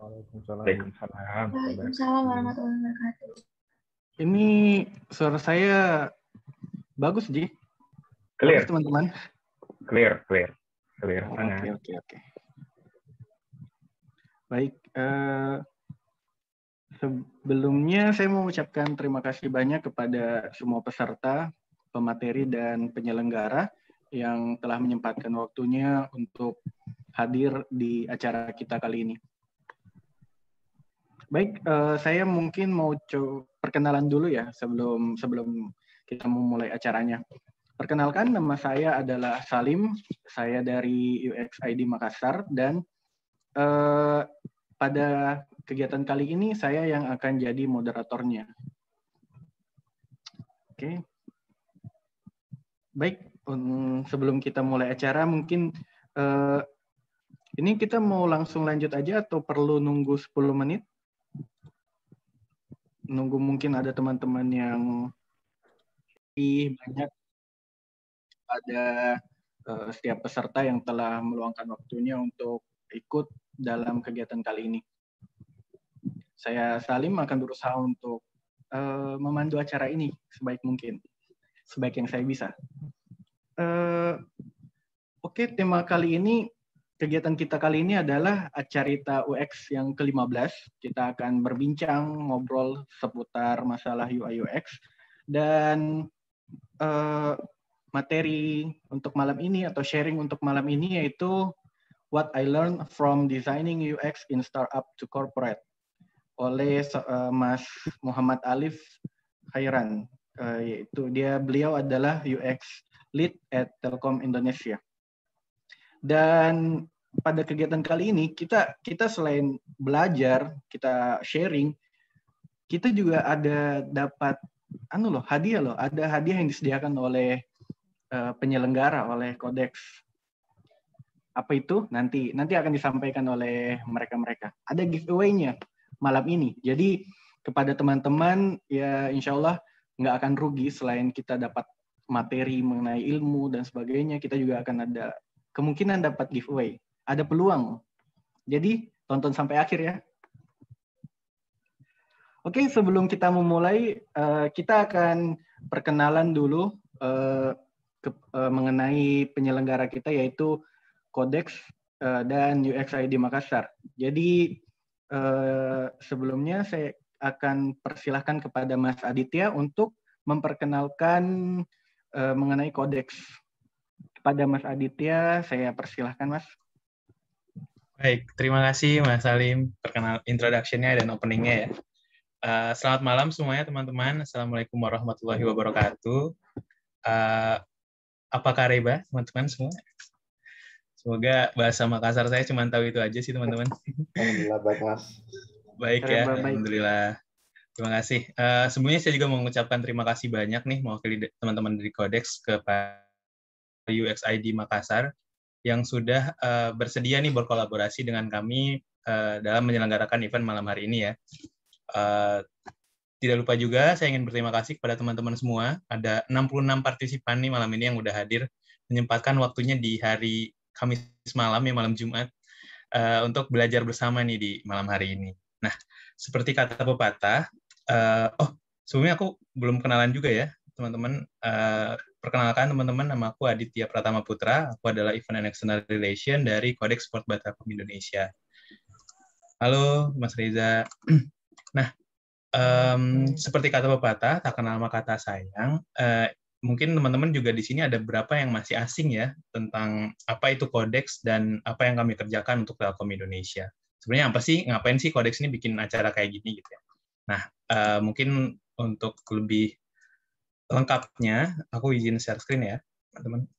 Waalaikumsalam. Waalaikumsalam warahmatullahi wabarakatuh. Ini suara saya bagus, Ji? Clear. Bagus, teman-teman? Clear banget. Oke. Baik, sebelumnya saya mau ucapkan terima kasih banyak kepada semua peserta, pemateri, dan penyelenggara yang telah menyempatkan waktunya untuk hadir di acara kita kali ini. Baik, saya mungkin mau perkenalan dulu ya sebelum kita memulai acaranya. Perkenalkan, nama saya adalah Salim, saya dari UX ID Makassar, dan pada kegiatan kali ini saya yang akan jadi moderatornya. Oke. Baik, sebelum kita mulai acara mungkin ini kita mau langsung lanjut aja atau perlu nunggu 10 menit? Nunggu mungkin ada teman-teman yang lebih banyak pada setiap peserta yang telah meluangkan waktunya untuk ikut dalam kegiatan kali ini. Saya Salim akan berusaha untuk memandu acara ini sebaik mungkin, sebaik yang saya bisa. Oke, tema kali ini, kegiatan kita kali ini adalah Acarita UX yang ke-15. Kita akan berbincang, ngobrol seputar masalah UI UX, dan materi untuk malam ini atau sharing untuk malam ini yaitu What I Learned from Designing UX in Startup to Corporate oleh Mas Muhammad Alif Khairan. Beliau adalah UX Lead at Telkom Indonesia. Dan pada kegiatan kali ini kita selain belajar, kita sharing, kita juga ada dapat hadiah loh. Ada hadiah yang disediakan oleh penyelenggara, oleh Codex. Apa itu? Nanti akan disampaikan oleh mereka. Ada giveaway-nya malam ini. Jadi kepada teman-teman ya insya Allah nggak akan rugi selain kita dapat materi mengenai ilmu dan sebagainya, kita juga akan ada kemungkinan dapat giveaway. Ada peluang. Jadi tonton sampai akhir ya. Oke, sebelum kita memulai, kita akan perkenalan dulu mengenai penyelenggara kita yaitu Codex dan UX ID Makassar. Jadi sebelumnya saya akan persilahkan kepada Mas Aditya untuk memperkenalkan mengenai Codex. Kepada Mas Aditya, saya persilahkan Mas. Baik, terima kasih Mas Salim introduction-nya dan opening-nya ya. Selamat malam semuanya teman-teman. Assalamualaikum warahmatullahi wabarakatuh. Apa kabar teman-teman semua? Semoga bahasa Makassar saya cuma tahu itu aja sih teman-teman. Alhamdulillah baik Mas. Baik ya, alhamdulillah. Terima kasih. Sebelumnya saya juga mau mengucapkan terima kasih banyak nih mewakili teman-teman dari Codex kepada UX ID Makassar yang sudah bersedia nih berkolaborasi dengan kami dalam menyelenggarakan event malam hari ini ya. Tidak lupa juga saya ingin berterima kasih kepada teman-teman semua. Ada 66 partisipan nih malam ini yang udah hadir, menyempatkan waktunya di hari Kamis malam ya, malam Jumat, untuk belajar bersama nih di malam hari ini. Nah, seperti kata pepatah, sebelumnya aku belum kenalan juga ya, teman-teman. Perkenalkan teman-teman, nama aku Aditya Pratama Putra, aku adalah Event and External Relation dari Codex Sport by Telkom Indonesia. Halo, Mas Reza. Nah, seperti kata pepatah, tak kenal maka kata sayang. Mungkin teman-teman juga di sini ada beberapa yang masih asing ya tentang apa itu Codex dan apa yang kami kerjakan untuk Telkom Indonesia. Sebenarnya ngapain sih Codex ini bikin acara kayak gini gitu ya. Nah, mungkin untuk lebih lengkapnya, aku izin share screen ya, teman-teman.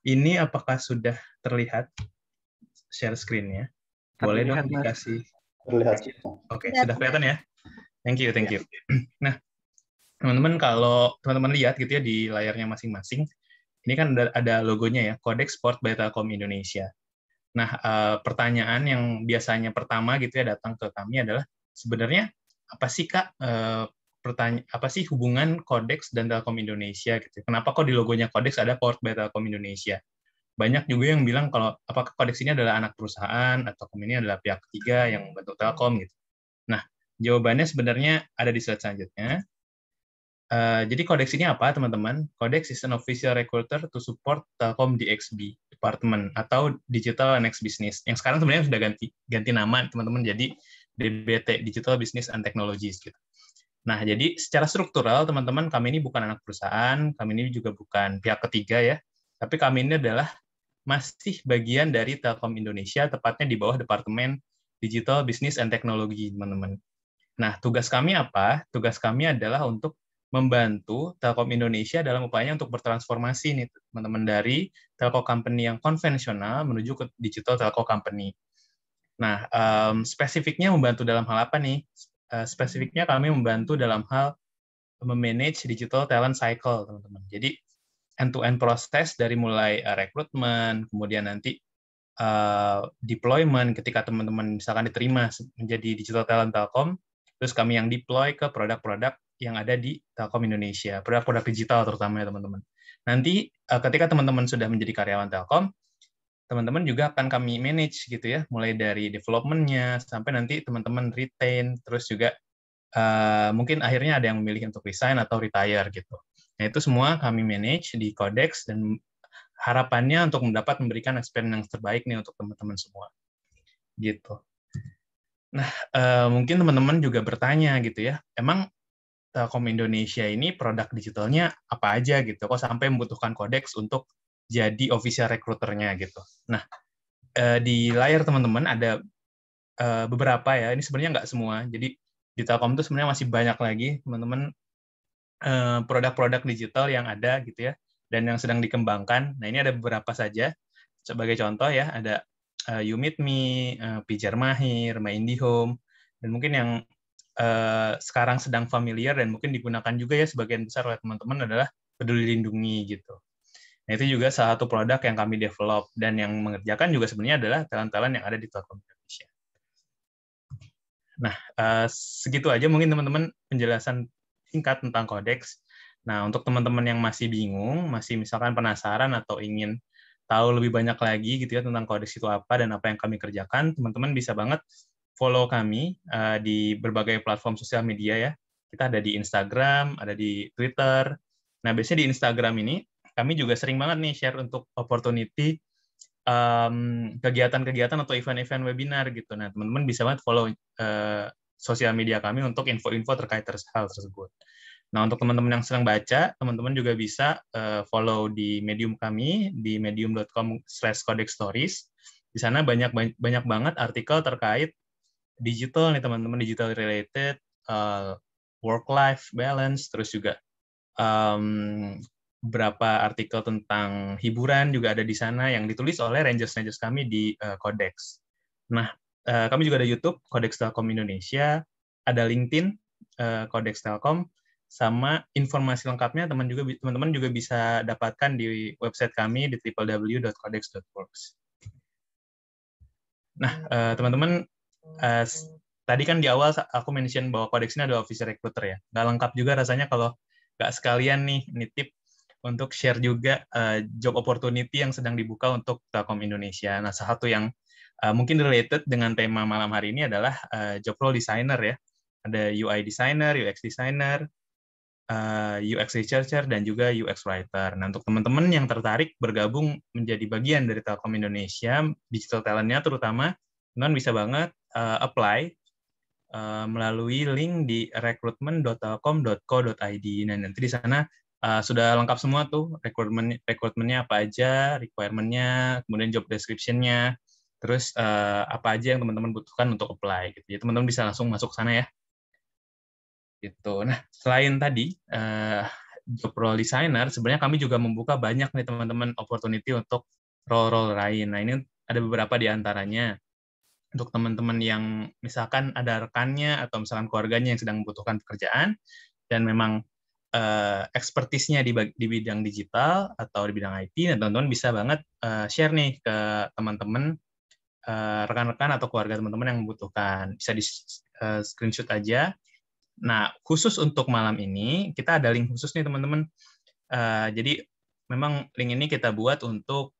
Ini apakah sudah terlihat share screen-nya? Boleh dong dikasih. Terlihat. Oke, sudah kelihatan ya? Thank you. Nah, teman-teman kalau teman-teman lihat gitu ya di layarnya masing-masing, ini kan ada logonya ya, Codex Sport by Telkom Indonesia. Nah, pertanyaan yang biasanya pertama gitu ya datang ke kami adalah sebenarnya apa sih Kak apa sih hubungan Codex dan Telkom Indonesia gitu. Kenapa kok di logonya Codex ada Sport by Telkom Indonesia? banyak juga yang bilang kalau apakah Codex ini adalah anak perusahaan atau ini adalah pihak ketiga yang membantu Telkom gitu. Nah, jawabannya sebenarnya ada di slide selanjutnya. Jadi Codex ini apa, teman-teman? Codex is an official recruiter to support Telkom DXB Department atau Digital and Next Business. Yang sekarang sebenarnya sudah ganti nama, teman-teman, jadi DBT, Digital Business and Technologies gitu. Nah, jadi secara struktural, teman-teman, kami ini bukan anak perusahaan, kami ini juga bukan pihak ketiga ya, tapi kami ini adalah masih bagian dari Telkom Indonesia, tepatnya di bawah Departemen Digital Business and Technology, teman-teman. Nah, tugas kami apa? Tugas kami adalah untuk membantu Telkom Indonesia dalam upayanya untuk bertransformasi nih, teman-teman, dari telco company yang konvensional menuju ke digital telco company. Nah, spesifiknya membantu dalam hal apa nih? Spesifiknya kami membantu dalam hal memanage digital talent cycle, teman-teman. Jadi, end-to-end proses dari mulai rekrutmen, kemudian nanti deployment ketika teman-teman misalkan diterima menjadi digital talent Telkom, terus kami yang deploy ke produk-produk yang ada di Telkom Indonesia, produk-produk digital terutama ya teman-teman. Nanti ketika teman-teman sudah menjadi karyawan Telkom, teman-teman juga akan kami manage gitu ya, mulai dari development-nya sampai nanti teman-teman retain, terus juga mungkin akhirnya ada yang memilih untuk resign atau retire gitu. Nah, itu semua kami manage di Codex dan harapannya untuk memberikan experience yang terbaik nih untuk teman-teman semua. Gitu. Nah, mungkin teman-teman juga bertanya gitu ya, emang Telkom Indonesia ini produk digitalnya apa aja gitu, kok sampai membutuhkan Codex untuk jadi official recruiter-nya gitu. Nah, di layar teman-teman ada beberapa ya, ini sebenarnya nggak semua, jadi di Telkom itu sebenarnya masih banyak lagi teman-teman produk-produk digital yang ada gitu ya, dan yang sedang dikembangkan. Nah, ini ada beberapa saja. Sebagai contoh ya, ada YouMeetMe, Pijar Mahir, My IndiHome, dan mungkin yang sekarang sedang familiar dan mungkin digunakan juga ya sebagian besar oleh teman-teman adalah Peduli Lindungi gitu. Nah, itu juga salah satu produk yang kami develop dan yang mengerjakan juga sebenarnya adalah talent-talent yang ada di Telkom Indonesia. Nah, segitu aja mungkin teman-teman penjelasan singkat tentang Codex. Nah, untuk teman-teman yang masih bingung, masih misalkan penasaran atau ingin tahu lebih banyak lagi gitu ya tentang Codex itu apa dan apa yang kami kerjakan, teman-teman bisa banget follow kami di berbagai platform sosial media ya. Kita ada di Instagram, ada di Twitter. Nah, biasanya di Instagram ini kami juga sering banget nih share untuk opportunity kegiatan-kegiatan atau event-event webinar gitu. Nah, teman-teman bisa banget follow sosial media kami untuk info-info terkait hal tersebut. Nah, untuk teman-teman yang sedang baca, teman-teman juga bisa follow di Medium kami, di medium.com/codexstories. Di sana banyak banget artikel terkait digital nih teman-teman, digital related, work-life balance, terus juga beberapa artikel tentang hiburan juga ada di sana yang ditulis oleh rangers-rangers kami di Codex. Nah, kami juga ada YouTube, Codex Telkom Indonesia, ada LinkedIn, Codex Telkom, sama informasi lengkapnya teman-teman juga bisa dapatkan di website kami di www.codex.works. Nah, teman-teman, tadi kan di awal aku mention bahwa Codex ini adalah official recruiter ya. Nggak lengkap juga rasanya kalau nggak sekalian nih nitip untuk share juga job opportunity yang sedang dibuka untuk Telkom Indonesia. Nah, salah satu yang mungkin related dengan tema malam hari ini adalah job role designer ya. Ada UI designer, UX designer, UX researcher, dan juga UX writer. Nah, untuk teman-teman yang tertarik bergabung menjadi bagian dari Telkom Indonesia, digital talent-nya terutama, teman bisa banget apply melalui link di recruitment.telkom.co.id. Nah, nanti di sana sudah lengkap semua tuh rekrutmennya apa aja, requirement-nya, kemudian job description-nya, terus apa aja yang teman-teman butuhkan untuk apply. Gitu. Jadi teman-teman bisa langsung masuk sana ya. Gitu. Nah, selain tadi job role designer, sebenarnya kami juga membuka banyak nih teman-teman opportunity untuk role-role lain. Nah, ini ada beberapa di antaranya. Untuk teman-teman yang misalkan ada rekannya atau misalkan keluarganya yang sedang membutuhkan pekerjaan dan memang expertise-nya di bidang digital atau di bidang IT, dan teman-teman bisa banget share nih ke teman-teman, rekan-rekan atau keluarga teman-teman yang membutuhkan. Bisa di screenshot aja. Nah, khusus untuk malam ini, kita ada link khusus nih teman-teman. Jadi memang link ini kita buat untuk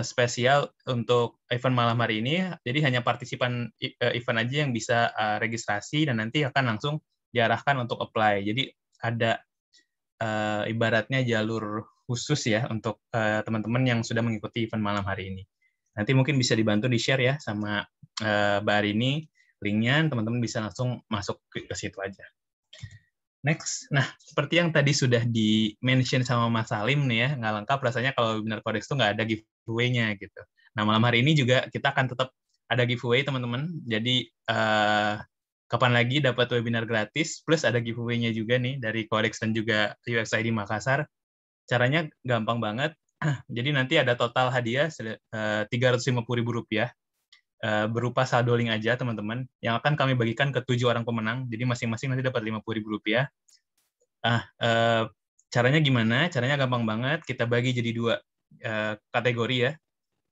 spesial untuk event malam hari ini. Jadi hanya partisipan event aja yang bisa registrasi dan nanti akan langsung diarahkan untuk apply. Jadi ada ibaratnya jalur khusus ya untuk teman-teman yang sudah mengikuti event malam hari ini. Nanti mungkin bisa dibantu di-share ya sama Mbak Arini linknya, teman-teman bisa langsung masuk ke situ aja. Next, nah seperti yang tadi sudah di-mention sama Mas Salim nih ya, nggak lengkap rasanya kalau webinar Codex itu nggak ada giveaway-nya gitu. Nah malam hari ini juga kita akan tetap ada giveaway teman-teman, jadi kapan lagi dapat webinar gratis, plus ada giveaway-nya juga nih dari Codex dan juga UXID Makassar. Caranya gampang banget, jadi nanti ada total hadiah Rp350.000 berupa saldo link aja teman-teman yang akan kami bagikan ke 7 orang pemenang, jadi masing-masing nanti dapat Rp50.000. Caranya gimana? Caranya gampang banget, kita bagi jadi 2 kategori ya,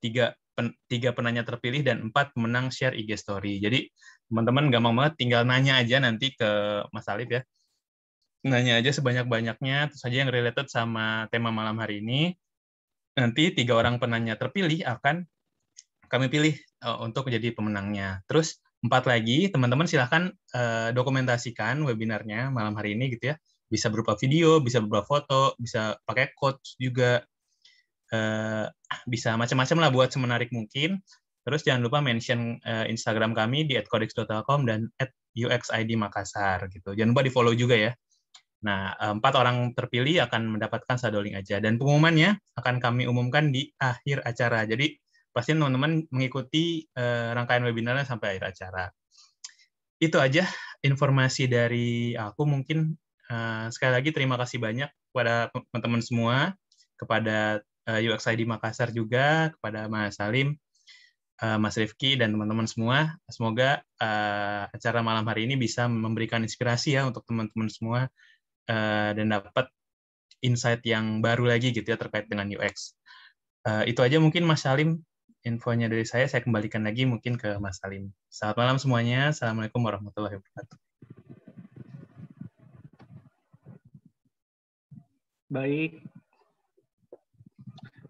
3 penanya terpilih dan 4 pemenang share IG story. Jadi teman-teman gampang banget, tinggal nanya aja nanti ke Mas Alif ya, nanya aja sebanyak-banyaknya, terus saja yang related sama tema malam hari ini. Nanti 3 orang penanya terpilih akan kami pilih untuk menjadi pemenangnya. Terus 4 lagi, teman-teman silahkan dokumentasikan webinarnya malam hari ini gitu ya. Bisa berupa video, bisa berupa foto, bisa pakai quotes juga, bisa macam-macam lah buat semenarik mungkin. Terus jangan lupa mention Instagram kami di @codex.telkom dan @uxidmakassar gitu. Jangan lupa di-follow juga ya. Nah, 4 orang terpilih akan mendapatkan saldo link aja. Dan pengumumannya akan kami umumkan di akhir acara. Jadi, pasti teman-teman mengikuti rangkaian webinarnya sampai akhir acara. Itu aja informasi dari aku. Mungkin sekali lagi terima kasih banyak kepada teman-teman semua, kepada UXID Makassar juga, kepada Mas Salim, Mas Rifki, dan teman-teman semua. Semoga acara malam hari ini bisa memberikan inspirasi ya untuk teman-teman semua, dan dapat insight yang baru lagi gitu ya terkait dengan UX. Itu aja mungkin Mas Salim, infonya dari saya kembalikan lagi mungkin ke Mas Salim. Selamat malam semuanya. Assalamualaikum warahmatullahi wabarakatuh. Baik.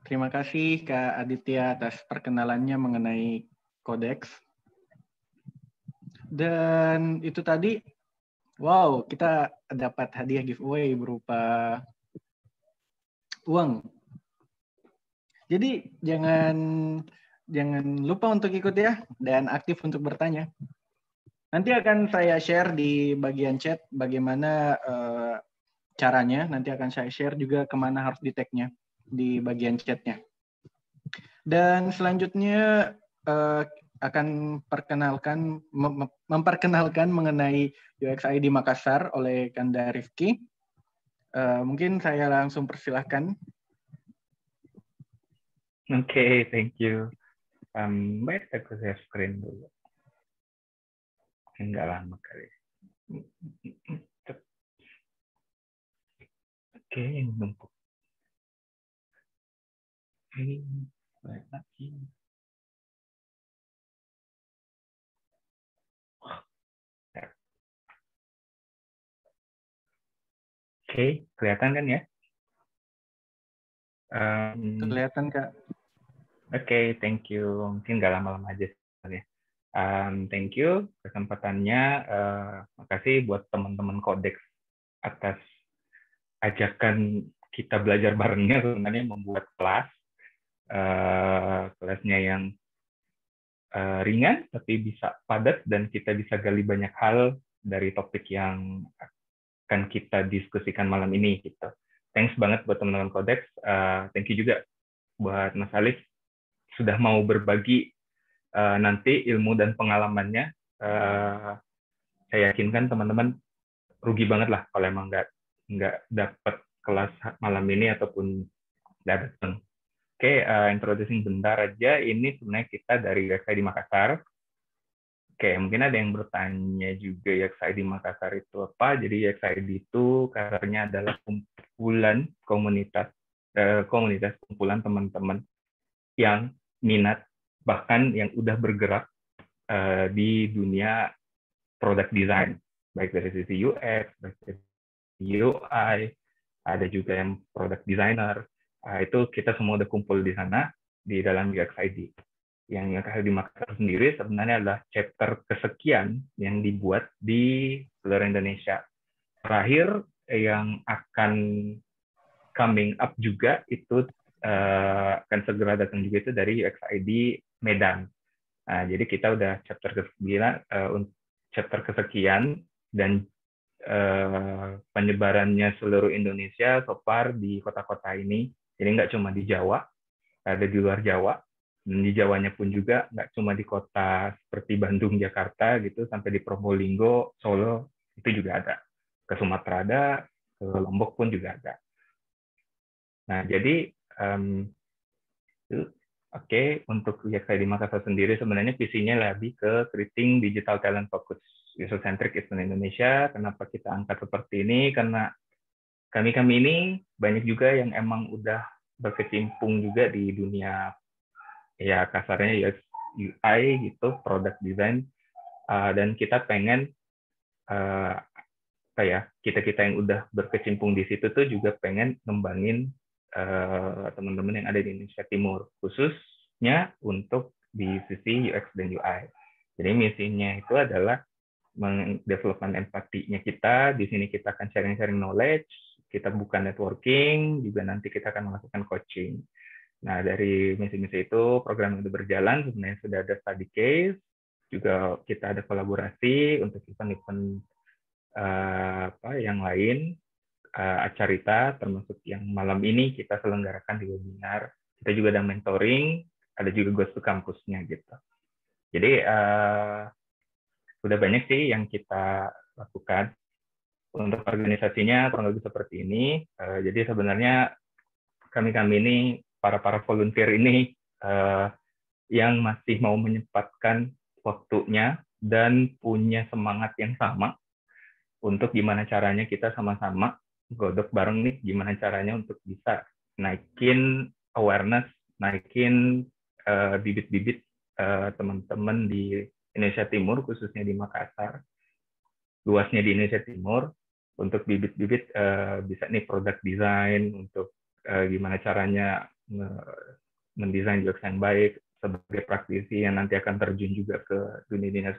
Terima kasih Kak Aditya atas perkenalannya mengenai Codex. Dan itu tadi, wow, kita dapat hadiah giveaway berupa uang. Jadi jangan lupa untuk ikut ya, dan aktif untuk bertanya. Nanti akan saya share di bagian chat bagaimana caranya. Nanti akan saya share juga kemana harus di-tag-nya di bagian chatnya. Dan selanjutnya akan memperkenalkan mengenai UXID Makassar oleh Kanda Rifki. Mungkin saya langsung persilahkan. Oke, thank you. Baik, aku share screen dulu. Enggak lama kali. Oke, ini numpuk. Baik lagi. Oke, kelihatan kan ya? Kelihatan Kak. Oke, thank you. Mungkin nggak lama-lama aja sebenarnya. Thank you kesempatannya. Makasih buat teman-teman Codex atas ajakan kita belajar barengnya, sebenarnya membuat kelasnya yang ringan tapi bisa padat dan kita bisa gali banyak hal dari topik yang akan kita diskusikan malam ini gitu. Thanks banget buat teman-teman Codex. Thank you juga buat Mas Alif sudah mau berbagi nanti ilmu dan pengalamannya. Saya yakinkan teman-teman rugi banget lah kalau emang nggak dapat kelas malam ini ataupun nggak datang. Oke, introducing bentar aja. Ini sebenarnya kita dari UXID Makassar. Oke, mungkin ada yang bertanya juga UXID Makassar itu apa. Jadi UXID itu karakternya adalah kumpulan komunitas kumpulan teman-teman yang minat, bahkan yang udah bergerak di dunia product design, baik dari sisi UX, baik dari UI, ada juga yang product designer. Itu kita semua udah kumpul di sana. di dalam UXID. Yang UXID Makassar sendiri sebenarnya adalah chapter kesekian yang dibuat di seluruh Indonesia. Terakhir yang akan coming up juga itu akan segera datang juga itu dari UXID Medan. Nah, jadi kita udah chapter kesekian dan penyebarannya seluruh Indonesia so far di kota-kota ini. Jadi nggak cuma di Jawa, ada di luar Jawa. Dan di Jawanya pun juga nggak cuma di kota seperti Bandung, Jakarta gitu, sampai di Probolinggo, Solo itu juga ada. Ke Sumatera ada, ke Lombok pun juga ada. Nah, jadi Oke, untuk UXID Makassar sendiri sebenarnya visinya lebih ke creating digital talent focus user-centric Eastern Indonesia. Kenapa kita angkat seperti ini? Karena kami ini banyak juga yang emang udah berkecimpung juga di dunia, ya kasarnya UX UI gitu, product design, dan kita pengen kita yang udah berkecimpung di situ tuh juga pengen ngembangin teman-teman yang ada di Indonesia Timur, khususnya untuk di sisi UX dan UI. Jadi misinya itu adalah mendevelopkan empatinya kita. Di sini kita akan sharing-sharing knowledge, kita buka networking, juga nanti kita akan melakukan coaching. Nah, dari misi-misi itu, program yang sudah berjalan, sebenarnya sudah ada study case, juga kita ada kolaborasi untuk event-event yang lain, acarita, termasuk yang malam ini kita selenggarakan di webinar. Kita juga ada mentoring, ada juga Ghost to Campus-nya gitu. Jadi udah banyak sih yang kita lakukan. Untuk organisasinya kurang lebih seperti ini. Jadi sebenarnya kami ini, para volunteer ini yang masih mau menyempatkan waktunya dan punya semangat yang sama untuk gimana caranya kita sama-sama godok bareng nih, gimana caranya untuk bisa naikin awareness, naikin bibit-bibit teman-teman di Indonesia Timur, khususnya di Makassar, luasnya di Indonesia Timur, untuk bibit-bibit bisa nih product design, untuk gimana caranya mendesain UX yang baik sebagai praktisi yang nanti akan terjun juga ke dunia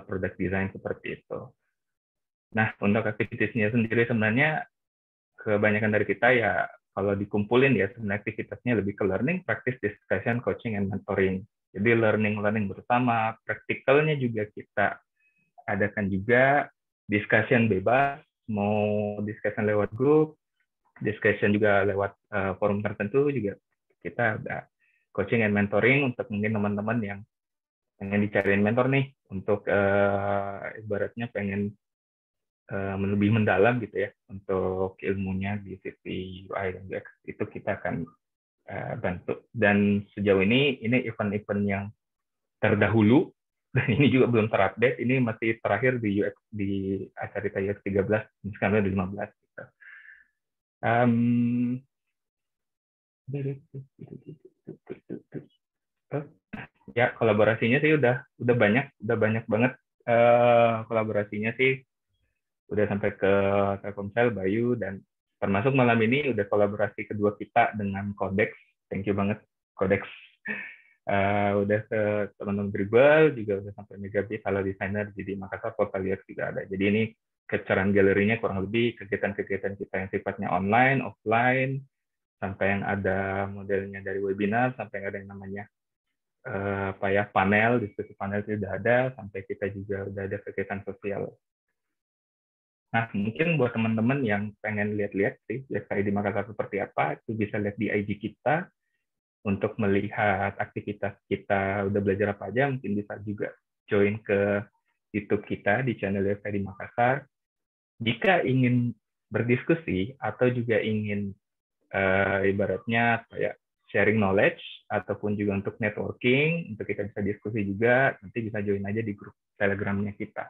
product design seperti itu. Nah, untuk aktivitasnya sendiri sebenarnya kebanyakan dari kita ya kalau dikumpulin ya sebenarnya aktivitasnya lebih ke learning, practice, discussion, coaching, and mentoring. Jadi learning bersama, praktikalnya juga kita adakan juga, discussion bebas, mau discussion lewat grup, discussion juga lewat forum tertentu juga kita ada coaching and mentoring untuk mungkin teman-teman yang pengen dicariin mentor nih untuk ibaratnya pengen lebih mendalam gitu ya untuk ilmunya di sisi UI dan UX, itu kita akan bantu. Dan sejauh ini event-event yang terdahulu dan ini juga belum terupdate, ini masih terakhir di UX di acarita UX 13, sekarang udah 15 gitu. Ya kolaborasinya sih udah banyak banget kolaborasinya sih, udah sampai ke Telkomsel, Bayu, dan termasuk malam ini udah kolaborasi kedua kita dengan Codex. Thank you banget Codex. Udah ke teman-teman Dribble juga udah sampai Megabit, Halo Designer, jadi Makassar Portal UX juga ada. Jadi ini capturean galerinya kurang lebih kegiatan-kegiatan kita yang sifatnya online, offline, sampai yang ada modelnya dari webinar, sampai yang ada yang namanya panel, diskusi panel itu udah ada, sampai kita juga udah ada kegiatan sosial. Nah, mungkin buat teman-teman yang pengen lihat-lihat sih UXID Makassar seperti apa, itu bisa lihat di IG kita untuk melihat aktivitas kita udah belajar apa aja. Mungkin bisa juga join ke YouTube kita di channel UXID Makassar. Jika ingin berdiskusi atau juga ingin ibaratnya kayak sharing knowledge ataupun juga untuk networking, untuk kita bisa diskusi juga, nanti bisa join aja di grup Telegramnya kita.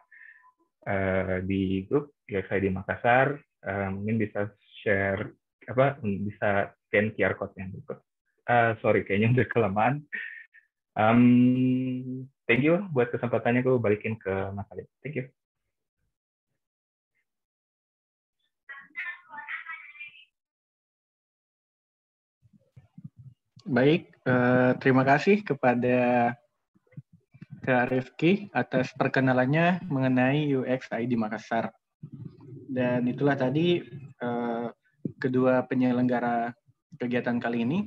Di grup UXID Makassar, mungkin bisa share bisa scan QR code yang berikut. Sorry, kayaknya udah kelamaan. Thank you buat kesempatannya, gue balikin ke Mas Alif. Thank you. Baik, terima kasih kepada Kak Rifki atas perkenalannya mengenai UX ID Makassar. Dan itulah tadi kedua penyelenggara kegiatan kali ini.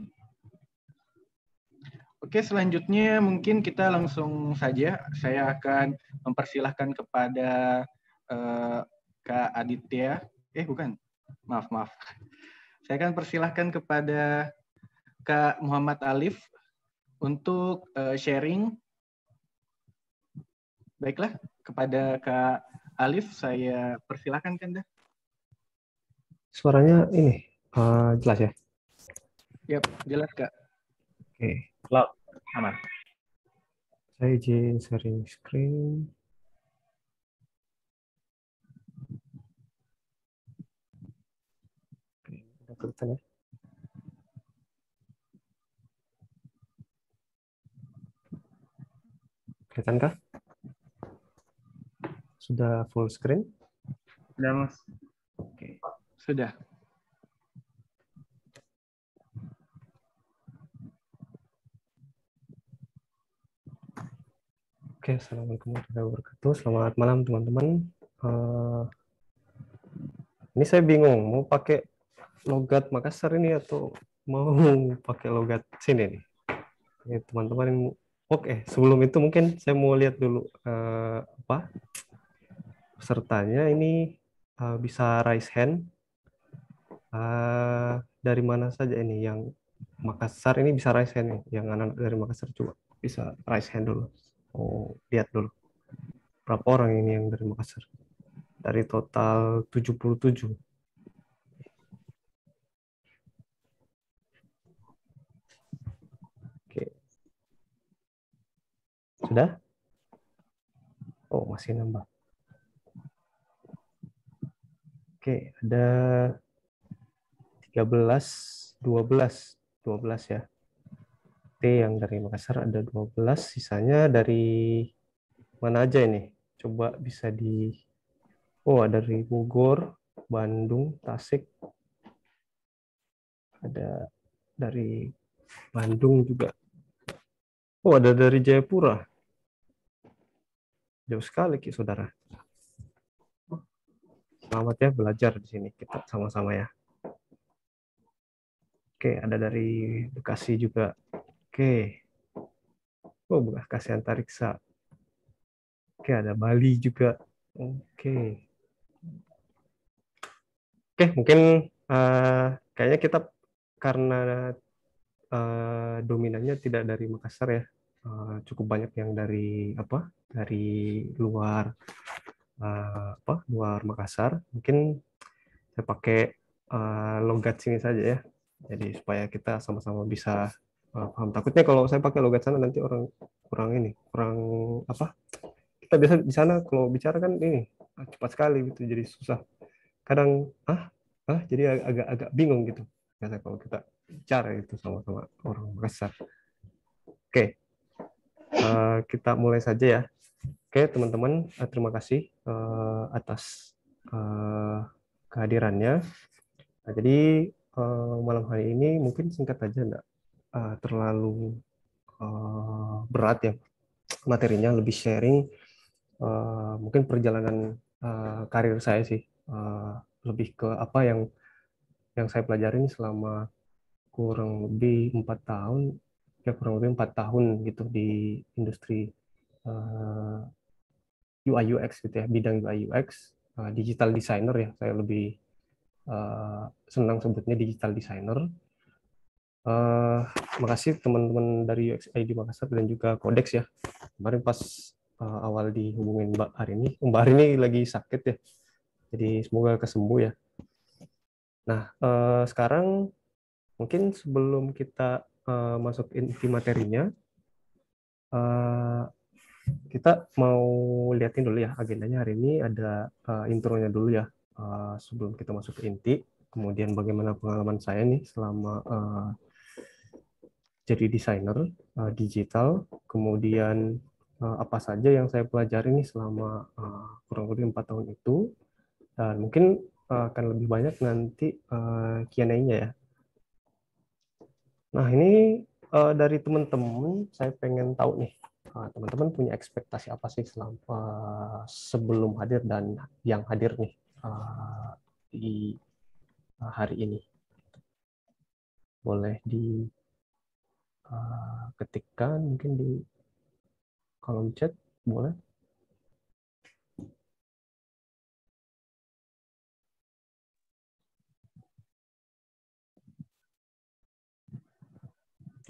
Oke, selanjutnya mungkin kita langsung saja. Saya akan mempersilahkan kepada Kak Aditya. Bukan. Maaf. Saya akan persilahkan kepada Kak Muhammad Alif untuk sharing. Baiklah, kepada Kak Alif saya persilahkan Kanda. Suaranya ini jelas ya? Yap, jelas Kak. Oke. Loud, aman. Saya izin sharing screen. Oke, udah kelihatan ya? Kelihatan kah? Sudah full screen? Sudah, Mas. Oke. Sudah. Oke, Assalamualaikum warahmatullahi wabarakatuh. Selamat malam teman-teman. Ini saya bingung mau pakai logat Makassar ini atau mau pakai logat sini nih. Ya, teman-teman. Oke, sebelum itu mungkin saya mau lihat dulu pesertanya ini bisa raise hand. Dari mana saja ini yang Makassar ini bisa raise hand nih. Yang anak dari Makassar coba bisa raise hand dulu. Lihat dulu berapa orang ini yang dari Makassar dari total 77. Oke, sudah? Masih nambah. Oke, ada 12 ya. T yang dari Makassar ada 12, sisanya dari mana aja ini? Coba bisa ada dari Bogor, Bandung, Tasik. Ada dari Bandung juga. Ada dari Jayapura. Jauh sekali, saudara. Selamat ya belajar di sini kita sama-sama ya. Oke, ada dari Bekasi juga. Oke. Bekasi Antariksa. Oke, ada Bali juga. Oke, mungkin kayaknya kita karena dominannya tidak dari Makassar ya. Cukup banyak yang dari luar luar Makassar. Mungkin saya pakai logat sini saja ya. Jadi supaya kita sama-sama bisa paham. Takutnya kalau saya pakai logat sana nanti orang kurang kita biasa di sana kalau bicara kan ini cepat sekali gitu, jadi susah. Kadang jadi agak bingung gitu. Biasa kalau kita bicara itu sama-sama orang Makassar. Oke. Kita mulai saja ya. Oke, teman-teman, terima kasih atas kehadirannya. Nah, jadi malam hari ini mungkin singkat aja, enggak terlalu berat ya materinya, lebih sharing mungkin perjalanan karir saya sih, lebih ke apa yang saya pelajari selama kurang lebih 4 tahun gitu di industri UI UX gitu ya, bidang UI UX, digital designer ya, saya lebih senang sebutnya digital designer. Makasih teman-teman dari UX ID Makassar dan juga Codex ya. Kemarin pas awal dihubungin Mbak Hari ini lagi sakit ya. Jadi semoga kesembuh ya. Nah, sekarang mungkin sebelum kita masuk inti materinya, kita mau lihatin dulu ya agendanya hari ini. Ada intronya dulu ya, sebelum kita masuk ke inti. Kemudian bagaimana pengalaman saya nih selama jadi desainer digital, kemudian apa saja yang saya pelajari nih selama kurang lebih 4 tahun itu, dan mungkin akan lebih banyak nanti Q&A-nya ya. Nah, ini dari teman-teman, saya pengen tahu nih, teman-teman punya ekspektasi apa sih sebelum hadir dan yang hadir nih di hari ini? Boleh diketikkan mungkin di kolom chat, boleh?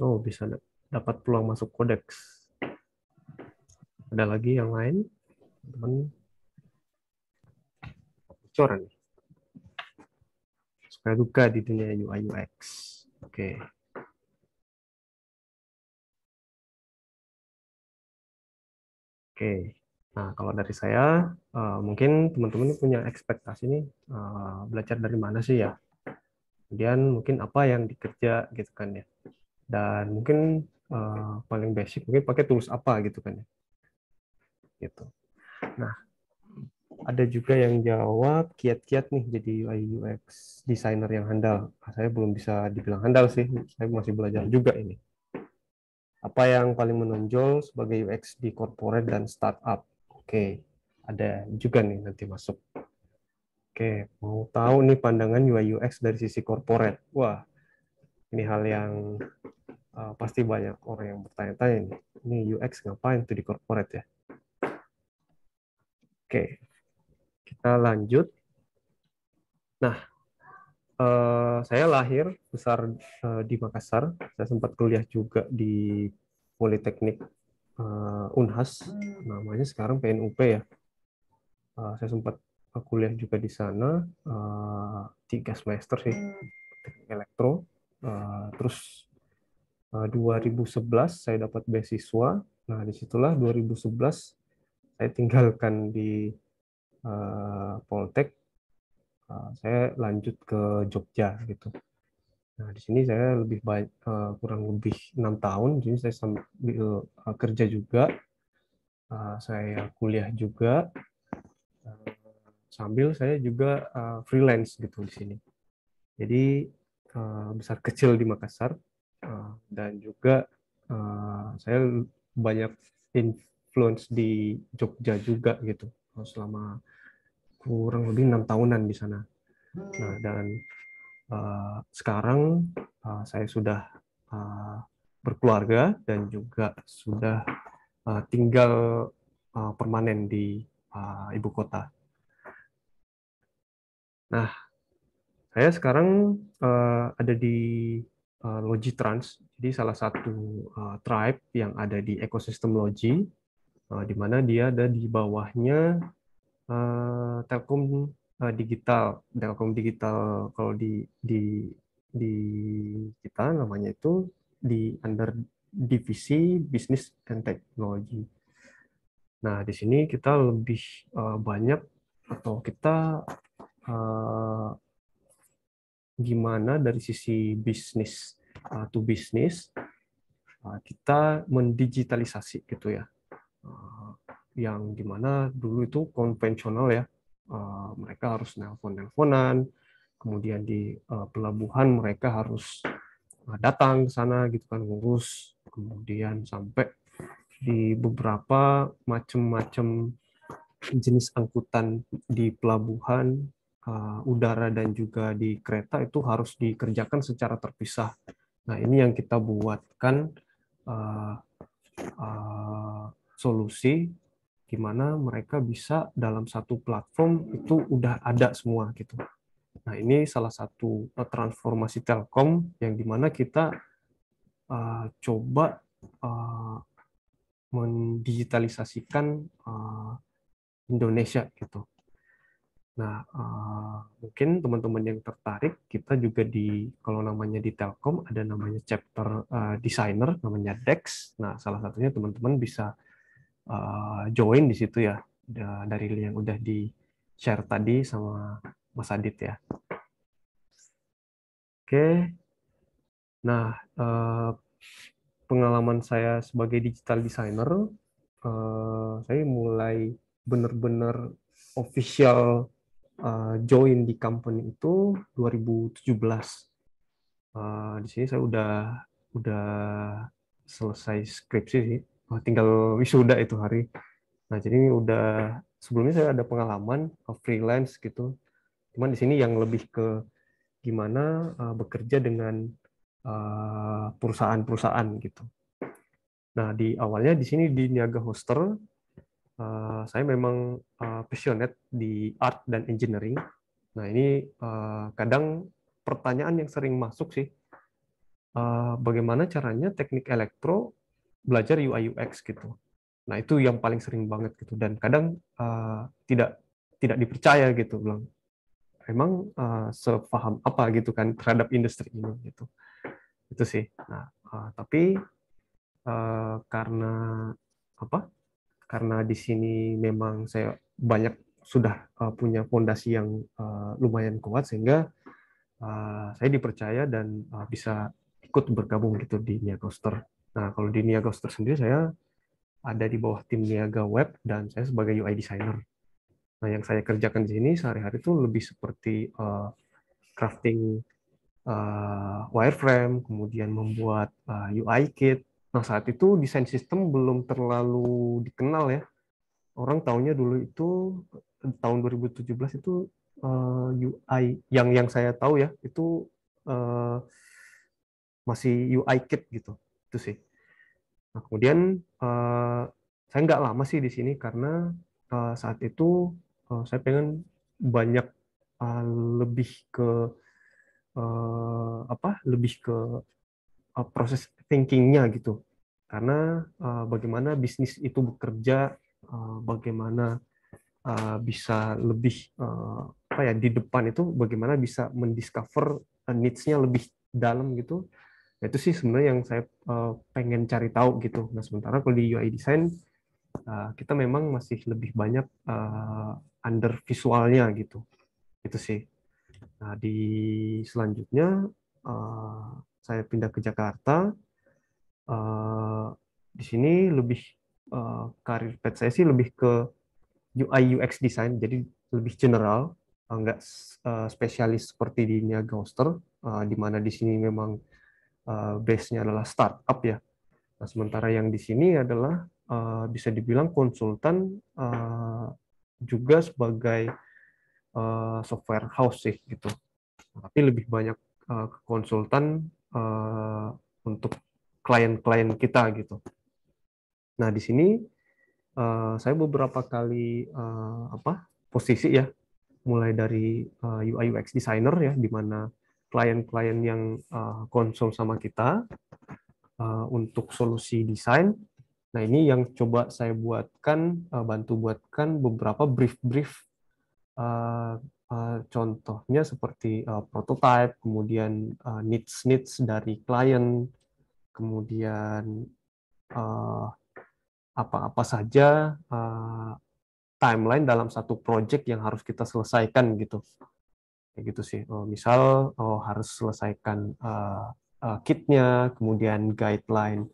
Oh, bisa dapat peluang masuk kodeks. Ada lagi yang lain? Teman bocoran nih. Suka duka di dunia UI UX. Oke. Oke. Nah, kalau dari saya, mungkin teman-teman punya ekspektasi nih, belajar dari mana sih ya? Kemudian mungkin apa yang dikerja gitu kan ya. Dan mungkin paling basic mungkin pakai tools apa gitu kan ya. Gitu. Nah, ada juga yang jawab kiat-kiat nih jadi UI UX designer yang handal. Saya belum bisa dibilang handal sih, saya masih belajar juga ini. Apa yang paling menonjol sebagai UX di corporate dan startup? Oke, ada juga nih nanti masuk. Oke, mau tahu nih pandangan UI UX dari sisi corporate. Wah, ini hal yang pasti banyak orang yang bertanya-tanya nih. Ini UX ngapain tuh di corporate ya? Oke, kita lanjut. Nah, saya lahir besar di Makassar. Saya sempat kuliah juga di Politeknik Unhas, namanya sekarang PNUP ya. Saya sempat kuliah juga di sana 3 semester sih, teknik elektro. Terus 2011 saya dapat beasiswa. Nah, disitulah 2011 saya tinggalkan di Poltek. Saya lanjut ke Jogja gitu. Nah, di sini saya lebih baik kurang lebih 6 tahun. Di sini saya sambil kerja juga, saya kuliah juga, sambil saya juga freelance gitu di sini. Jadi besar kecil di Makassar, dan juga saya banyak influence di Jogja juga gitu selama kurang lebih 6 tahunan di sana. Nah, dan sekarang saya sudah berkeluarga dan juga sudah tinggal permanen di ibu kota. Nah, saya sekarang ada di Logitrans, jadi salah satu tribe yang ada di ekosistem Logi, di mana dia ada di bawahnya Telkom Digital. Telkom Digital kalau di kita namanya itu di under divisi Business and Technology. Nah, di sini kita lebih banyak atau kita gimana dari sisi bisnis to bisnis kita mendigitalisasi gitu ya, yang dimana dulu itu konvensional ya, mereka harus nelpon-nelponan, kemudian di pelabuhan mereka harus datang ke sana gitu kan ngurus, kemudian sampai di beberapa macam-macam jenis angkutan di pelabuhan udara dan juga di kereta itu harus dikerjakan secara terpisah. Nah, ini yang kita buatkan solusi di mana mereka bisa dalam satu platform itu udah ada semua gitu. Nah, ini salah satu transformasi Telkom yang dimana kita coba mendigitalisasikan Indonesia gitu. Nah, mungkin teman-teman yang tertarik, kita juga kalau namanya di Telkom ada namanya chapter designer, namanya Dex. Nah, salah satunya teman-teman bisa join di situ ya, dari yang udah di share tadi sama Mas Adit ya. Oke, nah pengalaman saya sebagai digital designer, saya mulai benar-benar official join di company itu 2017. Di sini saya udah udah selesai skripsi sih. Tinggal wisuda itu hari. Nah, jadi udah sebelumnya saya ada pengalaman freelance gitu. Cuman di sini yang lebih ke gimana bekerja dengan perusahaan-perusahaan gitu. Nah, di awalnya di sini di Niaga Hoster, saya memang passionate di art dan engineering. Nah, ini kadang pertanyaan yang sering masuk sih, bagaimana caranya teknik elektro belajar UI UX gitu. Nah, itu yang paling sering banget gitu. Dan kadang tidak dipercaya gitu, bilang emang sepaham apa gitu kan terhadap industri ini gitu. Itu sih. Nah, tapi karena apa? Karena di sini memang saya banyak sudah punya fondasi yang lumayan kuat sehingga saya dipercaya dan bisa ikut bergabung gitu di Niaga Hoster. Nah, kalau di Niaga Hoster sendiri saya ada di bawah tim Niaga Web dan saya sebagai UI designer. Nah, yang saya kerjakan di sini sehari-hari itu lebih seperti crafting wireframe, kemudian membuat UI kit. Nah, saat itu desain sistem belum terlalu dikenal ya. Orang taunya dulu itu tahun 2017 itu UI yang saya tahu ya itu masih UI kit gitu. Itu sih. Nah, kemudian saya nggak lama sih di sini karena saat itu saya pengen banyak lebih ke lebih ke proses thinkingnya gitu. Karena bagaimana bisnis itu bekerja, bagaimana bisa lebih di depan itu bagaimana bisa mendiscover needs-nya lebih dalam gitu. Nah, itu sih sebenarnya yang saya pengen cari tahu gitu. Nah, sementara kalau di UI design kita memang masih lebih banyak under visualnya gitu. Itu sih. Nah, di selanjutnya saya pindah ke Jakarta. Di sini lebih karir path saya sih lebih ke UI UX design, jadi lebih general, nggak spesialis seperti di Niaga Hoster, di mana di sini memang base-nya adalah startup ya. Nah, sementara yang di sini adalah bisa dibilang konsultan juga sebagai software house sih gitu. Tapi lebih banyak konsultan untuk klien-klien kita gitu. Nah, di sini saya beberapa kali posisi ya, mulai dari UI UX designer ya, di mana klien-klien yang konsul sama kita untuk solusi desain. Nah, ini yang coba saya buatkan, bantu buatkan beberapa brief-brief, contohnya seperti prototype, kemudian needs dari klien, kemudian apa-apa saja timeline dalam satu project yang harus kita selesaikan gitu. Kayak gitu sih. Misal harus selesaikan kitnya, kemudian guideline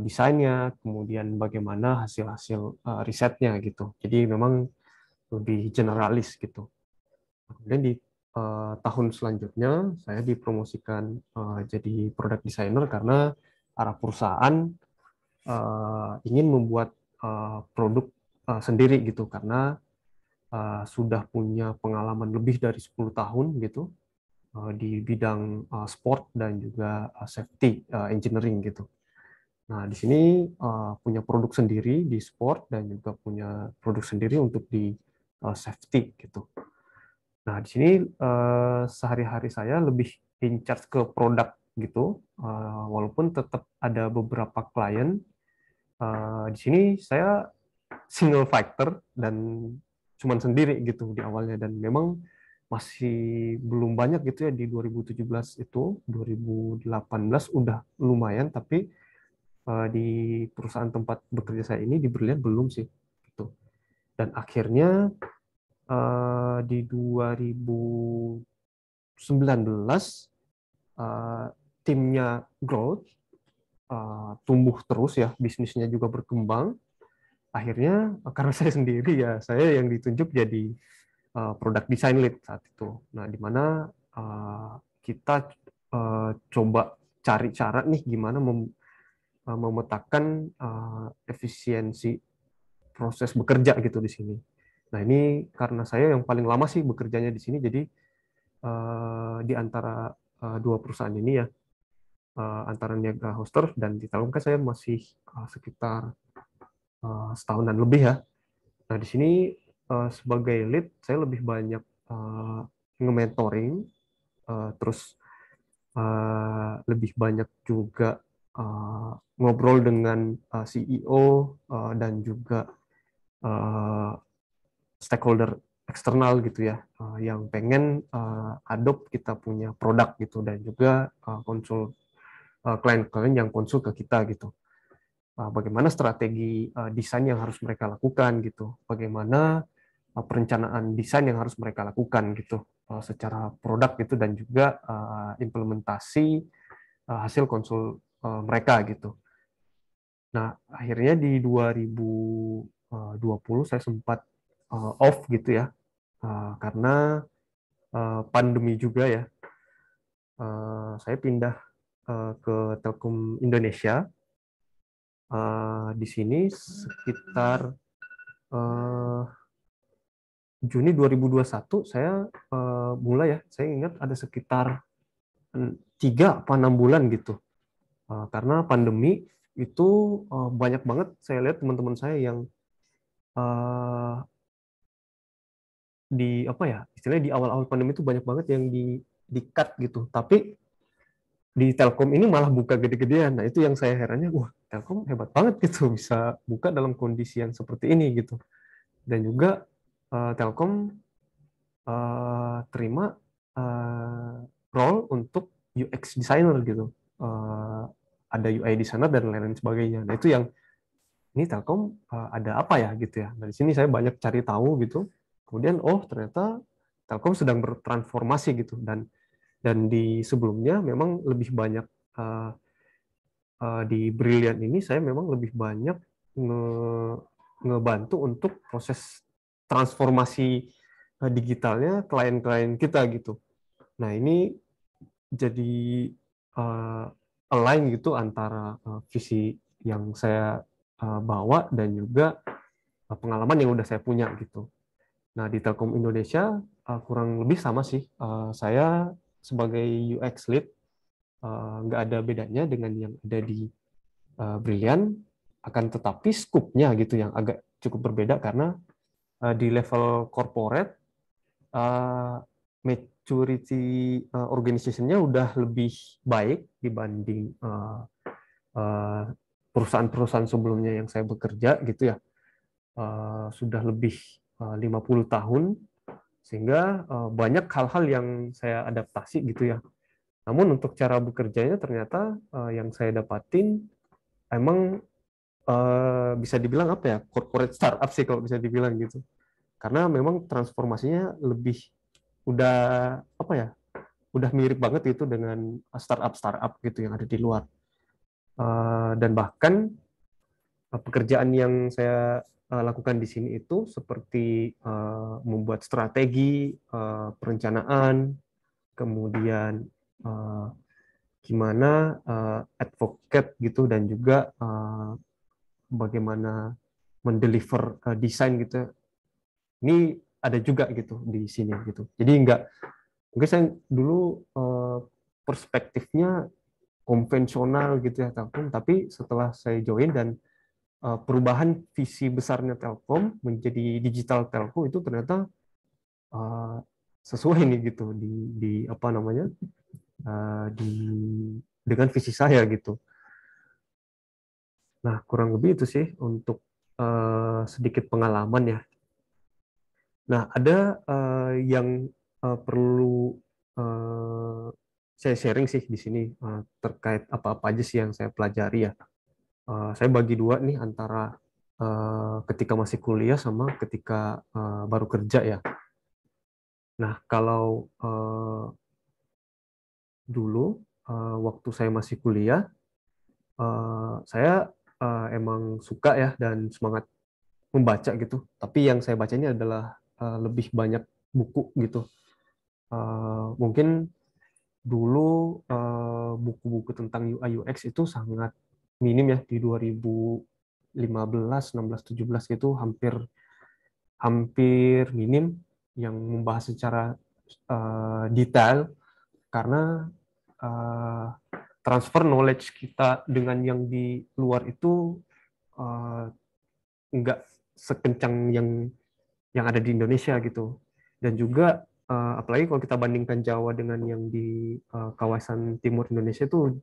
desainnya, kemudian bagaimana hasil-hasil risetnya gitu. Jadi memang lebih generalis gitu. Kemudian di tahun selanjutnya saya dipromosikan jadi product designer karena arah perusahaan ingin membuat produk sendiri gitu karena sudah punya pengalaman lebih dari 10 tahun gitu di bidang sport dan juga safety engineering gitu. Nah, di sini punya produk sendiri di sport dan juga punya produk sendiri untuk di safety gitu. Nah, di sini sehari-hari saya lebih in charge ke produk gitu, walaupun tetap ada beberapa klien. Di sini saya single fighter dan cuman sendiri gitu di awalnya, dan memang masih belum banyak gitu ya di 2017 itu. 2018 udah lumayan, tapi di perusahaan tempat bekerja saya ini di Berlian belum sih gitu. Dan akhirnya di 2019 timnya growth, tumbuh terus ya, bisnisnya juga berkembang. Akhirnya karena saya sendiri ya, saya yang ditunjuk jadi product design lead saat itu. Nah, di mana kita coba cari cara nih gimana memetakan efisiensi proses bekerja gitu di sini. Nah, ini karena saya yang paling lama sih bekerjanya di sini, jadi di antara dua perusahaan ini ya, antara Niaga Hoster dan di Telkom kan saya masih sekitar setahunan lebih ya. Nah, di sini sebagai lead saya lebih banyak nge-mentoring, terus lebih banyak juga ngobrol dengan CEO dan juga stakeholder eksternal gitu ya, yang pengen adopt kita punya produk gitu, dan juga konsul klien-klien yang konsul ke kita gitu. Bagaimana strategi desain yang harus mereka lakukan gitu, bagaimana perencanaan desain yang harus mereka lakukan gitu secara produk gitu, dan juga implementasi hasil konsul mereka gitu. Nah, akhirnya di 2020 saya sempat off gitu ya, karena pandemi juga ya. Saya pindah ke Telkom Indonesia. Di sini sekitar Juni 2021 saya mulai ya. Saya ingat ada sekitar 3 apa 6 bulan gitu. Karena pandemi itu banyak banget saya lihat teman-teman saya yang di apa ya, istilahnya di awal-awal pandemi itu banyak banget yang di cut gitu. Tapi di Telkom ini malah buka gede-gedean. Nah, itu yang saya herannya, wah, Telkom hebat banget gitu bisa buka dalam kondisi yang seperti ini gitu. Dan juga Telkom terima role untuk UX designer gitu. Ada UI designer dan lain-lain sebagainya. Nah, itu yang ini Telkom ada apa ya gitu ya. Nah, di sini saya banyak cari tahu gitu. Kemudian ternyata Telkom sedang bertransformasi gitu, dan di sebelumnya memang lebih banyak di Brilliant ini saya memang lebih banyak ngebantu untuk proses transformasi digitalnya klien-klien kita gitu. Nah, ini jadi align gitu antara visi yang saya bawa dan juga pengalaman yang udah saya punya gitu. Nah, di Telkom Indonesia kurang lebih sama sih. Saya sebagai UX lead nggak ada bedanya dengan yang ada di Brilliant, akan tetapi scope-nya gitu yang agak cukup berbeda karena di level corporate maturity organization-nya udah lebih baik dibanding perusahaan-perusahaan sebelumnya yang saya bekerja gitu ya. Sudah lebih 50 tahun, sehingga banyak hal-hal yang saya adaptasi gitu ya. Namun untuk cara bekerjanya ternyata yang saya dapatin emang bisa dibilang apa ya, corporate startup sih kalau bisa dibilang gitu. Karena memang transformasinya lebih udah apa ya, udah mirip banget itu dengan startup gitu yang ada di luar. Dan bahkan pekerjaan yang saya lakukan di sini itu seperti membuat strategi, perencanaan, kemudian gimana advocate gitu, dan juga bagaimana mendeliver desain gitu. Ini ada juga gitu di sini gitu. Jadi mungkin saya dulu perspektifnya konvensional gitu ya Telkom, tapi setelah saya join dan perubahan visi besarnya Telkom menjadi digital telco itu ternyata sesuai nih gitu di apa namanya dengan visi saya gitu. Nah, kurang lebih itu sih untuk sedikit pengalaman ya. Nah, ada yang perlu saya sharing sih di sini terkait apa-apa aja sih yang saya pelajari ya. Saya bagi dua nih antara ketika masih kuliah sama ketika baru kerja ya. Nah, kalau dulu waktu saya masih kuliah, saya emang suka ya dan semangat membaca gitu. Tapi yang saya bacanya adalah lebih banyak buku gitu. Mungkin dulu buku-buku tentang UI UX itu sangat minim ya di 2015, 16, 17 itu hampir minim yang membahas secara detail, karena transfer knowledge kita dengan yang di luar itu nggak sekencang yang ada di Indonesia gitu. Dan juga apalagi kalau kita bandingkan Jawa dengan yang di kawasan timur Indonesia itu,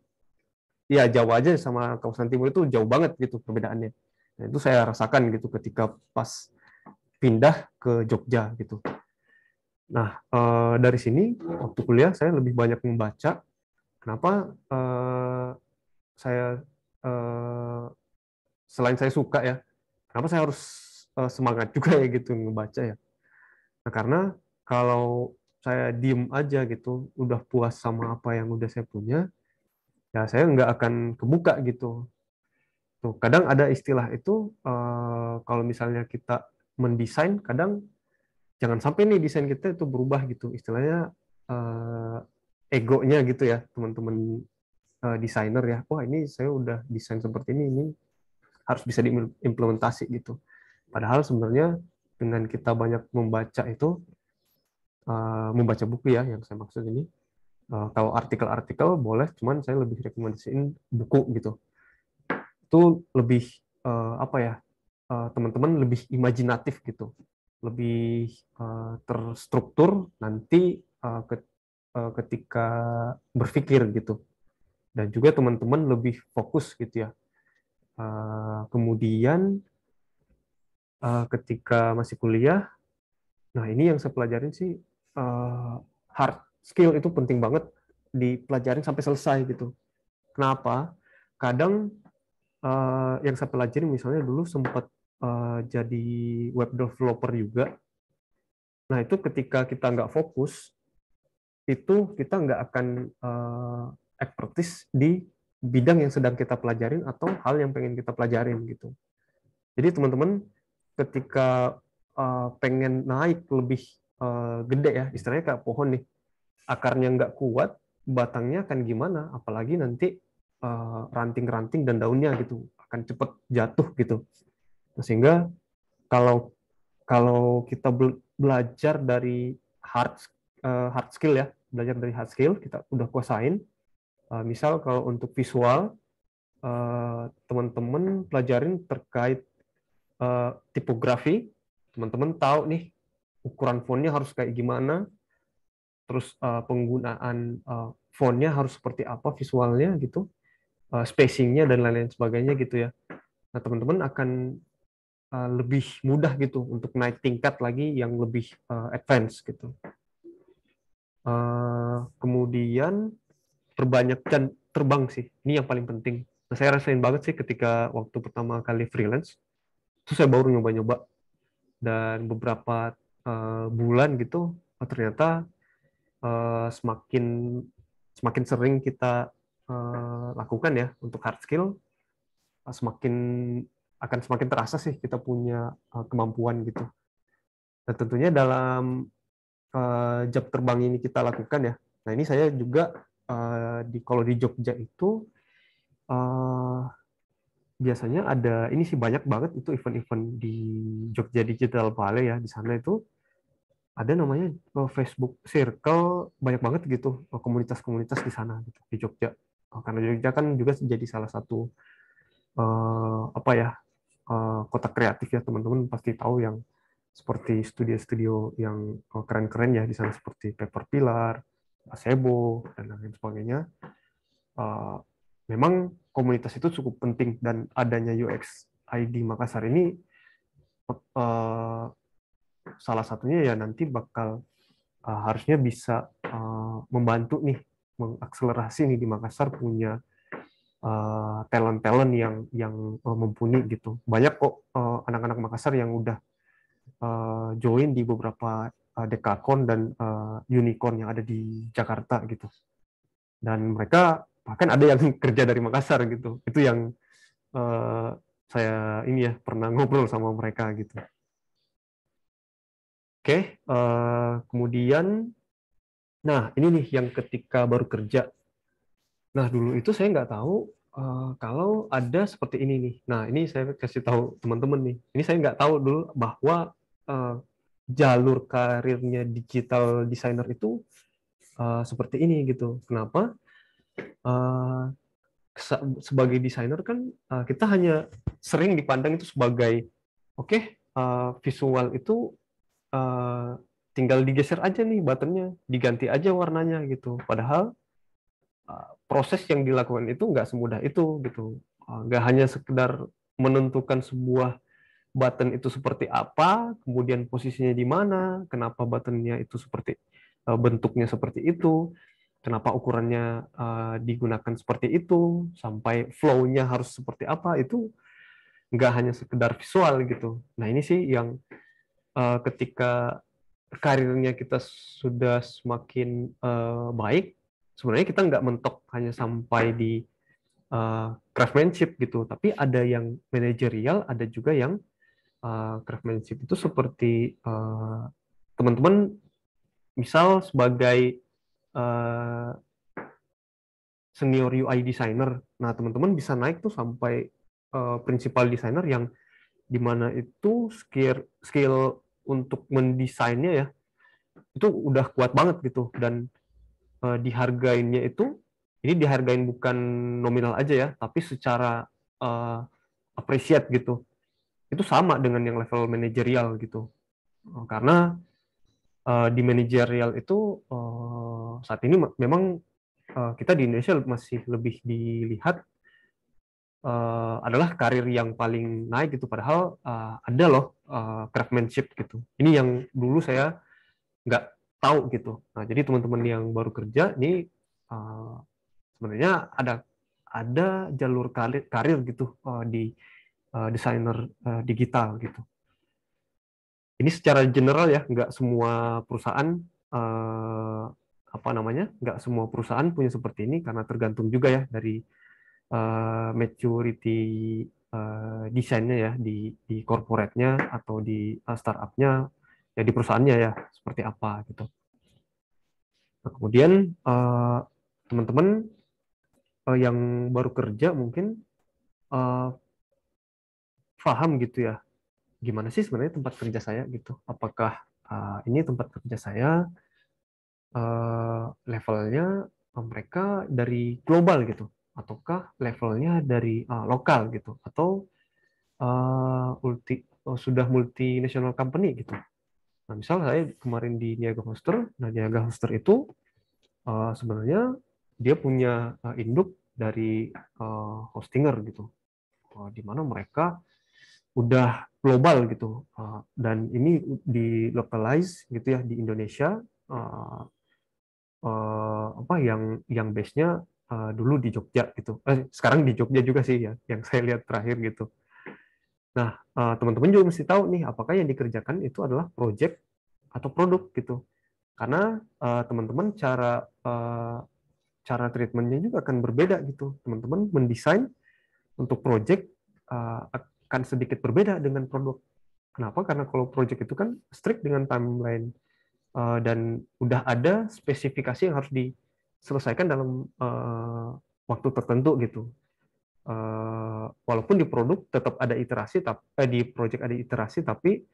ya Jawa aja sama kawasan timur itu jauh banget gitu perbedaannya. Nah, itu saya rasakan gitu ketika pas pindah ke Jogja gitu. Nah, dari sini waktu kuliah saya lebih banyak membaca. Kenapa saya selain saya suka ya, kenapa saya harus semangat juga ya gitu ngebaca ya? Nah, karena kalau saya diem aja gitu, udah puas sama apa yang udah saya punya, ya saya nggak akan kebuka gitu. Tuh, kadang ada istilah itu, kalau misalnya kita mendesain, kadang jangan sampai nih desain kita itu berubah gitu. Istilahnya egonya gitu ya, teman-teman desainer ya. Wah, ini saya udah desain seperti ini harus bisa diimplementasi gitu. Padahal sebenarnya dengan kita banyak membaca itu, membaca buku ya yang saya maksud ini, kalau artikel-artikel boleh, cuman saya lebih rekomendasiin buku gitu. Itu lebih apa ya, teman-teman lebih imajinatif gitu, lebih terstruktur nanti ketika berpikir gitu, dan juga teman-teman lebih fokus gitu ya. Kemudian ketika masih kuliah, nah ini yang saya pelajarin sih, hard skill itu penting banget dipelajarin sampai selesai gitu. Kenapa? Kadang yang saya pelajari misalnya dulu sempat jadi web developer juga. Nah itu ketika kita nggak fokus, itu kita nggak akan expertise di bidang yang sedang kita pelajarin atau hal yang pengen kita pelajarin gitu. Jadi teman-teman ketika pengen naik lebih gede ya, istilahnya kayak pohon nih, akarnya nggak kuat, batangnya akan gimana? Apalagi nanti ranting-ranting dan daunnya gitu akan cepat jatuh gitu. Sehingga kalau kalau kita belajar dari hard skill ya, belajar dari hard skill kita udah kuasain. Misal kalau untuk visual, teman-teman pelajarin terkait tipografi, teman-teman tahu nih ukuran fontnya harus kayak gimana, terus penggunaan fontnya harus seperti apa visualnya gitu, spacingnya dan lain-lain sebagainya gitu ya. Nah teman-teman akan lebih mudah gitu untuk naik tingkat lagi yang lebih advance gitu. Kemudian perbanyak dan terbang sih, ini yang paling penting. Nah, saya rasain banget sih ketika waktu pertama kali freelance, itu saya baru nyoba-nyoba, dan beberapa bulan gitu, ternyata semakin sering kita lakukan ya untuk hard skill, semakin terasa sih kita punya kemampuan gitu. Dan tentunya dalam job terbang ini kita lakukan ya. Nah ini saya juga kalau di Jogja itu biasanya ada ini sih, banyak banget itu event-event di Jogja Digital Valley ya. Di sana itu ada namanya Facebook Circle, banyak banget gitu komunitas-komunitas di sana gitu, di Jogja. Karena Jogja kan juga jadi salah satu apa ya, kota kreatif ya, teman-teman pasti tahu yang seperti studio-studio yang keren-keren ya di sana seperti Paper Pillar, Sebo dan lain sebagainya. Memang komunitas itu cukup penting, dan adanya UX ID Makassar ini salah satunya ya nanti bakal harusnya bisa membantu nih mengakselerasi nih di Makassar punya talent-talent yang mumpuni gitu. Banyak kok anak-anak Makassar yang udah join di beberapa Dekakon dan unicorn yang ada di Jakarta gitu. Dan mereka bahkan ada yang kerja dari Makassar gitu. Itu yang saya ini ya pernah ngobrol sama mereka gitu. Oke, kemudian Nah, ini nih yang ketika baru kerja. Nah, dulu itu saya nggak tahu kalau ada seperti ini nih. Nah, ini saya kasih tahu teman-teman nih. Ini saya nggak tahu dulu bahwa jalur karirnya digital designer itu seperti ini gitu. Kenapa? Eh, Sebagai desainer kan kita hanya sering dipandang itu sebagai oke, visual itu tinggal digeser aja nih buttonnya, diganti aja warnanya gitu. Padahal proses yang dilakukan itu nggak semudah itu gitu. Nggak hanya sekedar menentukan sebuah button itu seperti apa, kemudian posisinya di mana, kenapa buttonnya itu seperti bentuknya seperti itu, kenapa ukurannya digunakan seperti itu, sampai flow-nya harus seperti apa, itu nggak hanya sekedar visual gitu. Nah ini sih yang ketika karirnya kita sudah semakin baik, sebenarnya kita nggak mentok hanya sampai di craftsmanship gitu, tapi ada yang manajerial, ada juga yang craftsmanship itu seperti teman-teman misal sebagai senior UI designer, nah teman-teman bisa naik tuh sampai principal designer yang dimana itu skill untuk mendesainnya ya itu udah kuat banget gitu, dan dihargainnya itu ini dihargain bukan nominal aja ya, tapi secara appreciate gitu, itu sama dengan yang level manajerial gitu. Karena di manajerial itu saat ini memang kita di Indonesia masih lebih dilihat adalah karir yang paling naik gitu, padahal ada loh craftsmanship gitu. Ini yang dulu saya nggak tahu gitu. Nah, jadi teman-teman yang baru kerja ini sebenarnya ada jalur karir gitu di desainer digital gitu. Ini secara general ya, nggak semua perusahaan nggak semua perusahaan punya seperti ini, karena tergantung juga ya dari maturity desainnya ya di corporate-nya atau di startup-nya ya, di perusahaannya ya seperti apa gitu. Nah, kemudian teman-teman yang baru kerja mungkin paham gitu ya, gimana sih sebenarnya tempat kerja saya gitu. Apakah ini tempat kerja saya levelnya mereka dari global gitu, ataukah levelnya dari lokal gitu, atau sudah multinational company gitu. Nah, misal saya kemarin di Niaga Hoster, nah Niaga Hoster itu sebenarnya dia punya induk dari hostinger gitu, di mana mereka udah global gitu, dan ini di localize gitu ya di Indonesia, yang base-nya dulu di Jogja gitu, sekarang di Jogja juga sih ya yang saya lihat terakhir gitu. Nah, teman-teman juga mesti tahu nih apakah yang dikerjakan itu adalah project atau produk gitu, karena teman-teman cara treatmentnya juga akan berbeda gitu. Teman-teman mendesain untuk project akan sedikit berbeda dengan produk. Kenapa? Karena kalau project itu kan strict dengan timeline dan udah ada spesifikasi yang harus diselesaikan dalam waktu tertentu gitu. Walaupun di produk tetap ada iterasi, di project ada iterasi, tapi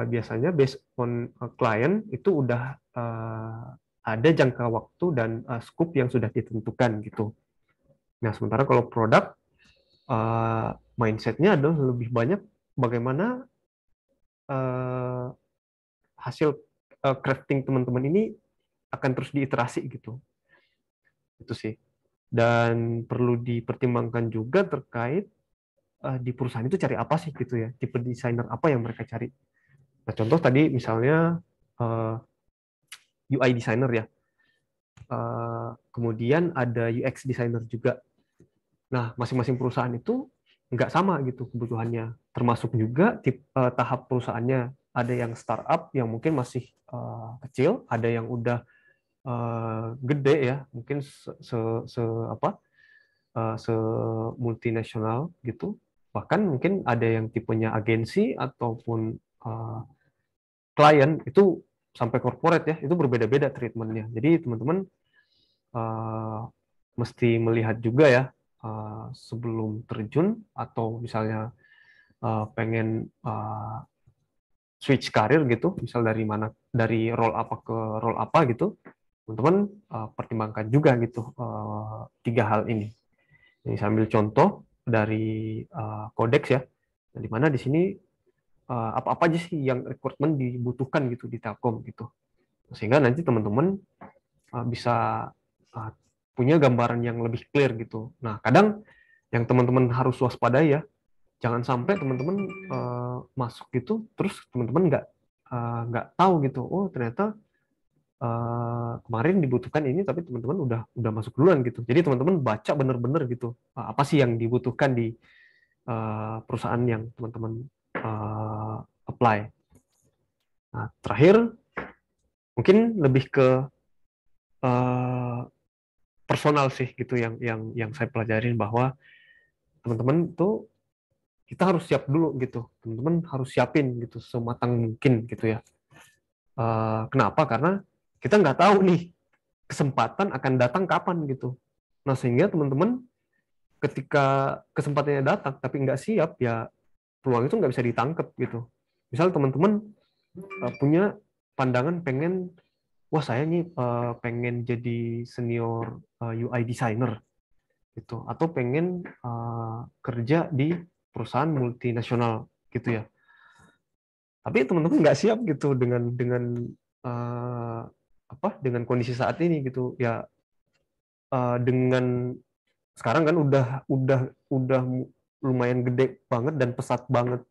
biasanya based on client itu udah ada jangka waktu dan scope yang sudah ditentukan gitu. Nah, sementara kalau produk mindset-nya adalah lebih banyak bagaimana hasil crafting teman-teman ini akan terus diiterasi gitu. Itu sih. Dan perlu dipertimbangkan juga terkait di perusahaan itu cari apa sih gitu ya, tipe desainer apa yang mereka cari. Nah, contoh tadi misalnya UI designer ya, kemudian ada UX designer juga. Nah, masing-masing perusahaan itu nggak sama gitu kebutuhannya, termasuk juga tahap perusahaannya. Ada yang startup yang mungkin masih kecil, ada yang udah gede ya, mungkin se multinasional gitu. Bahkan mungkin ada yang tipenya agensi ataupun klien itu sampai corporate ya, itu berbeda-beda treatmentnya. Jadi teman-teman mesti melihat juga ya sebelum terjun atau misalnya pengen switch karir gitu, misal dari role apa ke role apa gitu, teman-teman pertimbangkan juga gitu 3 hal ini. Ini saya ambil contoh dari Codex ya, di mana di sini apa-apa aja sih yang rekrutmen dibutuhkan gitu di Telkom gitu, sehingga nanti teman-teman bisa punya gambaran yang lebih clear gitu. Nah, kadang yang teman-teman harus waspadai ya, jangan sampai teman-teman masuk gitu, terus teman-teman nggak tahu gitu, oh ternyata kemarin dibutuhkan ini, tapi teman-teman udah masuk duluan gitu. Jadi teman-teman baca bener-bener gitu, apa sih yang dibutuhkan di perusahaan yang teman-teman apply. Nah, terakhir mungkin lebih ke personal sih gitu yang saya pelajarin, bahwa teman-teman tuh kita harus siap dulu gitu, teman-teman harus siapin gitu sematang mungkin gitu ya. Kenapa? Karena kita nggak tahu nih kesempatan akan datang kapan gitu. Nah, sehingga teman-teman ketika kesempatannya datang tapi nggak siap, ya peluang itu nggak bisa ditangkap gitu. Misal teman-teman punya pandangan pengen, wah saya nih pengen jadi senior UI designer gitu, atau pengen kerja di perusahaan multinasional gitu ya. Tapi teman-teman nggak siap gitu dengan dengan kondisi saat ini gitu ya. Dengan sekarang kan udah lumayan gede banget dan pesat banget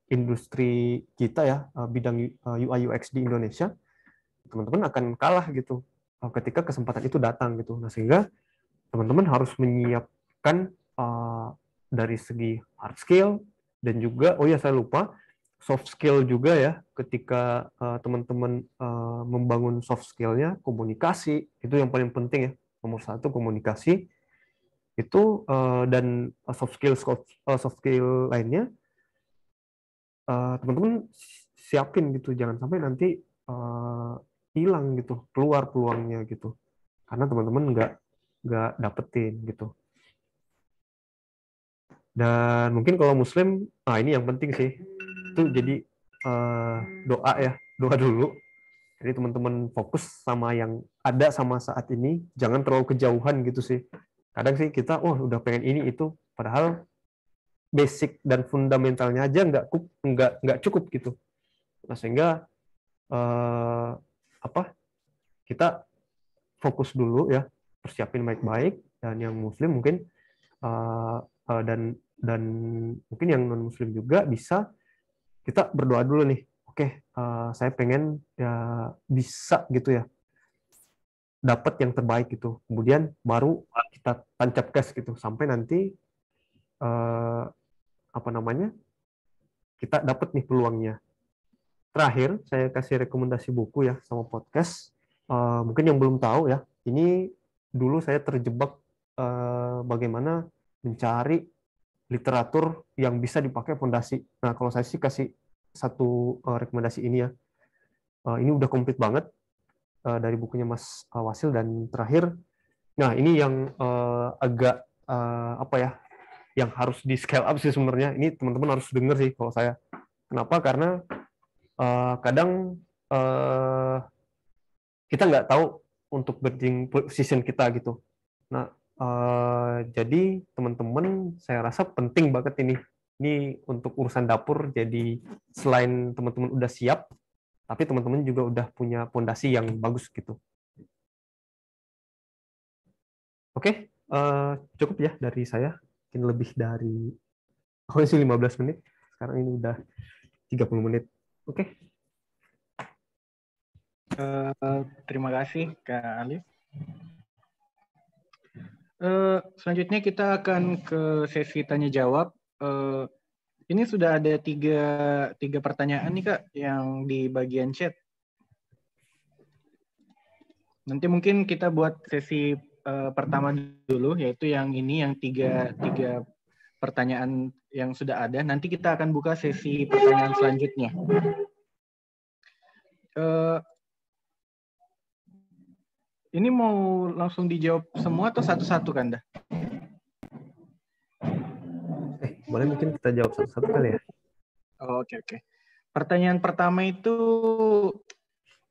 industri kita ya, bidang UI UX di Indonesia. Teman-teman akan kalah gitu ketika kesempatan itu datang gitu. Nah, sehingga teman-teman harus menyiapkan dari segi hard skill, dan juga saya lupa, soft skill juga ya. Ketika teman-teman membangun soft skill-nya, komunikasi itu yang paling penting ya, nomor 1 komunikasi itu, dan soft skill lainnya teman-teman siapin gitu, jangan sampai nanti hilang gitu, keluar peluangnya gitu, karena teman-teman nggak dapetin gitu. Dan mungkin kalau Muslim, ini yang penting sih, itu jadi doa ya, doa dulu. Jadi teman-teman fokus sama yang ada sama saat ini, jangan terlalu kejauhan gitu sih. Kadang sih kita, udah pengen ini itu, padahal basic dan fundamentalnya aja nggak cukup gitu. Nah, sehingga kita fokus dulu ya, persiapin baik-baik. Dan yang Muslim mungkin dan mungkin yang non Muslim juga bisa kita berdoa dulu nih. Oke, saya pengen ya bisa gitu ya, dapat yang terbaik gitu. Kemudian baru kita tancap gas gitu sampai nanti kita dapat nih peluangnya. Terakhir, saya kasih rekomendasi buku ya sama podcast. Mungkin yang belum tahu ya, ini dulu saya terjebak bagaimana mencari literatur yang bisa dipakai fondasi. Nah, kalau saya sih kasih satu rekomendasi ini ya. Ini udah komplit banget dari bukunya Mas Wasil. Dan terakhir, nah ini yang agak yang harus di scale up sih sebenarnya. Ini teman-teman harus denger sih kalau saya. Kenapa? Karena kadang kita nggak tahu untuk bidding position kita gitu. Nah, jadi teman-teman saya rasa penting banget ini untuk urusan dapur. Jadi selain teman-teman udah siap, tapi teman-teman juga udah punya fondasi yang bagus gitu. Oke, cukup ya dari saya. Mungkin lebih dari 15 menit. Sekarang ini udah 30 menit. Oke. Terima kasih Kak Alif. Selanjutnya kita akan ke sesi tanya jawab. Ini sudah ada tiga pertanyaan nih Kak yang di bagian chat. Nanti mungkin kita buat sesi pertama dulu, yaitu yang ini, yang tiga pertanyaan yang sudah ada. Nanti kita akan buka sesi pertanyaan selanjutnya. Ini mau langsung dijawab semua atau satu-satu, Kanda? Boleh mungkin kita jawab satu-satu kali ya. Oke. Pertanyaan pertama itu,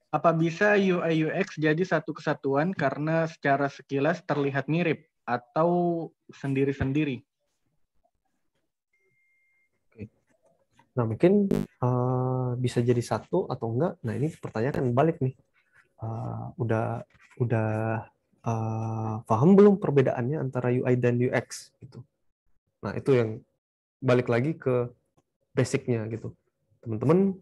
apa bisa UI UX jadi satu kesatuan karena secara sekilas terlihat mirip atau sendiri-sendiri? Nah, mungkin bisa jadi satu atau enggak. Nah, ini pertanyaan kan balik nih. Udah paham belum perbedaannya antara UI dan UX gitu. Nah, itu yang balik lagi ke basic-nya gitu. Teman-teman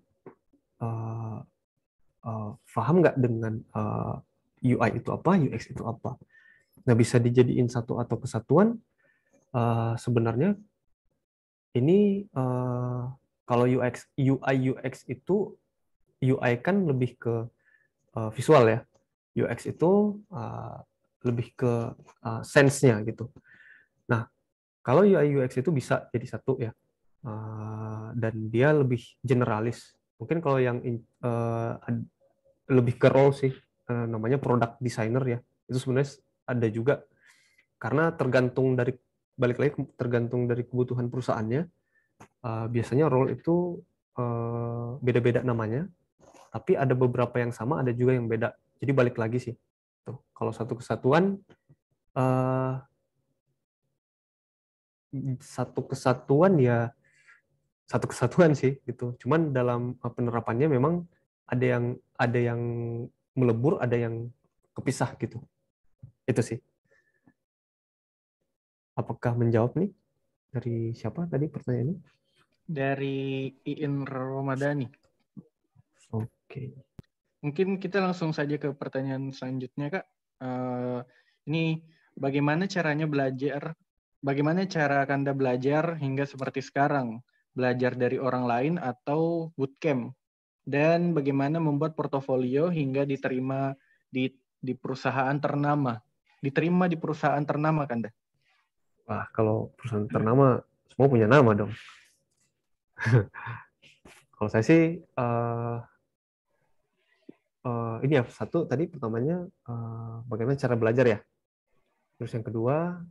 paham nggak dengan UI itu apa, UX itu apa? Nah, bisa dijadiin satu atau kesatuan. Sebenarnya ini kalau UI UX itu, UI kan lebih ke visual ya. UX itu lebih ke sense-nya gitu. Nah, kalau UI UX itu bisa jadi satu ya, dan dia lebih generalis. Mungkin kalau yang lebih ke role sih, namanya product designer ya. Itu sebenarnya ada juga, karena balik lagi tergantung dari kebutuhan perusahaannya. Biasanya role itu beda-beda namanya, tapi ada beberapa yang sama, ada juga yang beda. Jadi balik lagi sih. Tuh, kalau satu kesatuan ya satu kesatuan sih gitu. Cuman dalam penerapannya memang ada yang melebur, ada yang kepisah gitu. Itu sih. Apakah menjawab nih? Dari siapa tadi pertanyaannya? Dari Iin Romadani. Oke. Mungkin kita langsung saja ke pertanyaan selanjutnya, Kak. Ini bagaimana caranya belajar? Bagaimana cara Kanda belajar hingga seperti sekarang? Belajar dari orang lain atau bootcamp? Dan bagaimana membuat portofolio hingga diterima di perusahaan ternama? Diterima di perusahaan ternama, Kanda? Wah, kalau perusahaan ternama, semua punya nama dong. Kalau saya sih, ini ya, satu tadi pertamanya, bagaimana cara belajar ya. Terus yang kedua,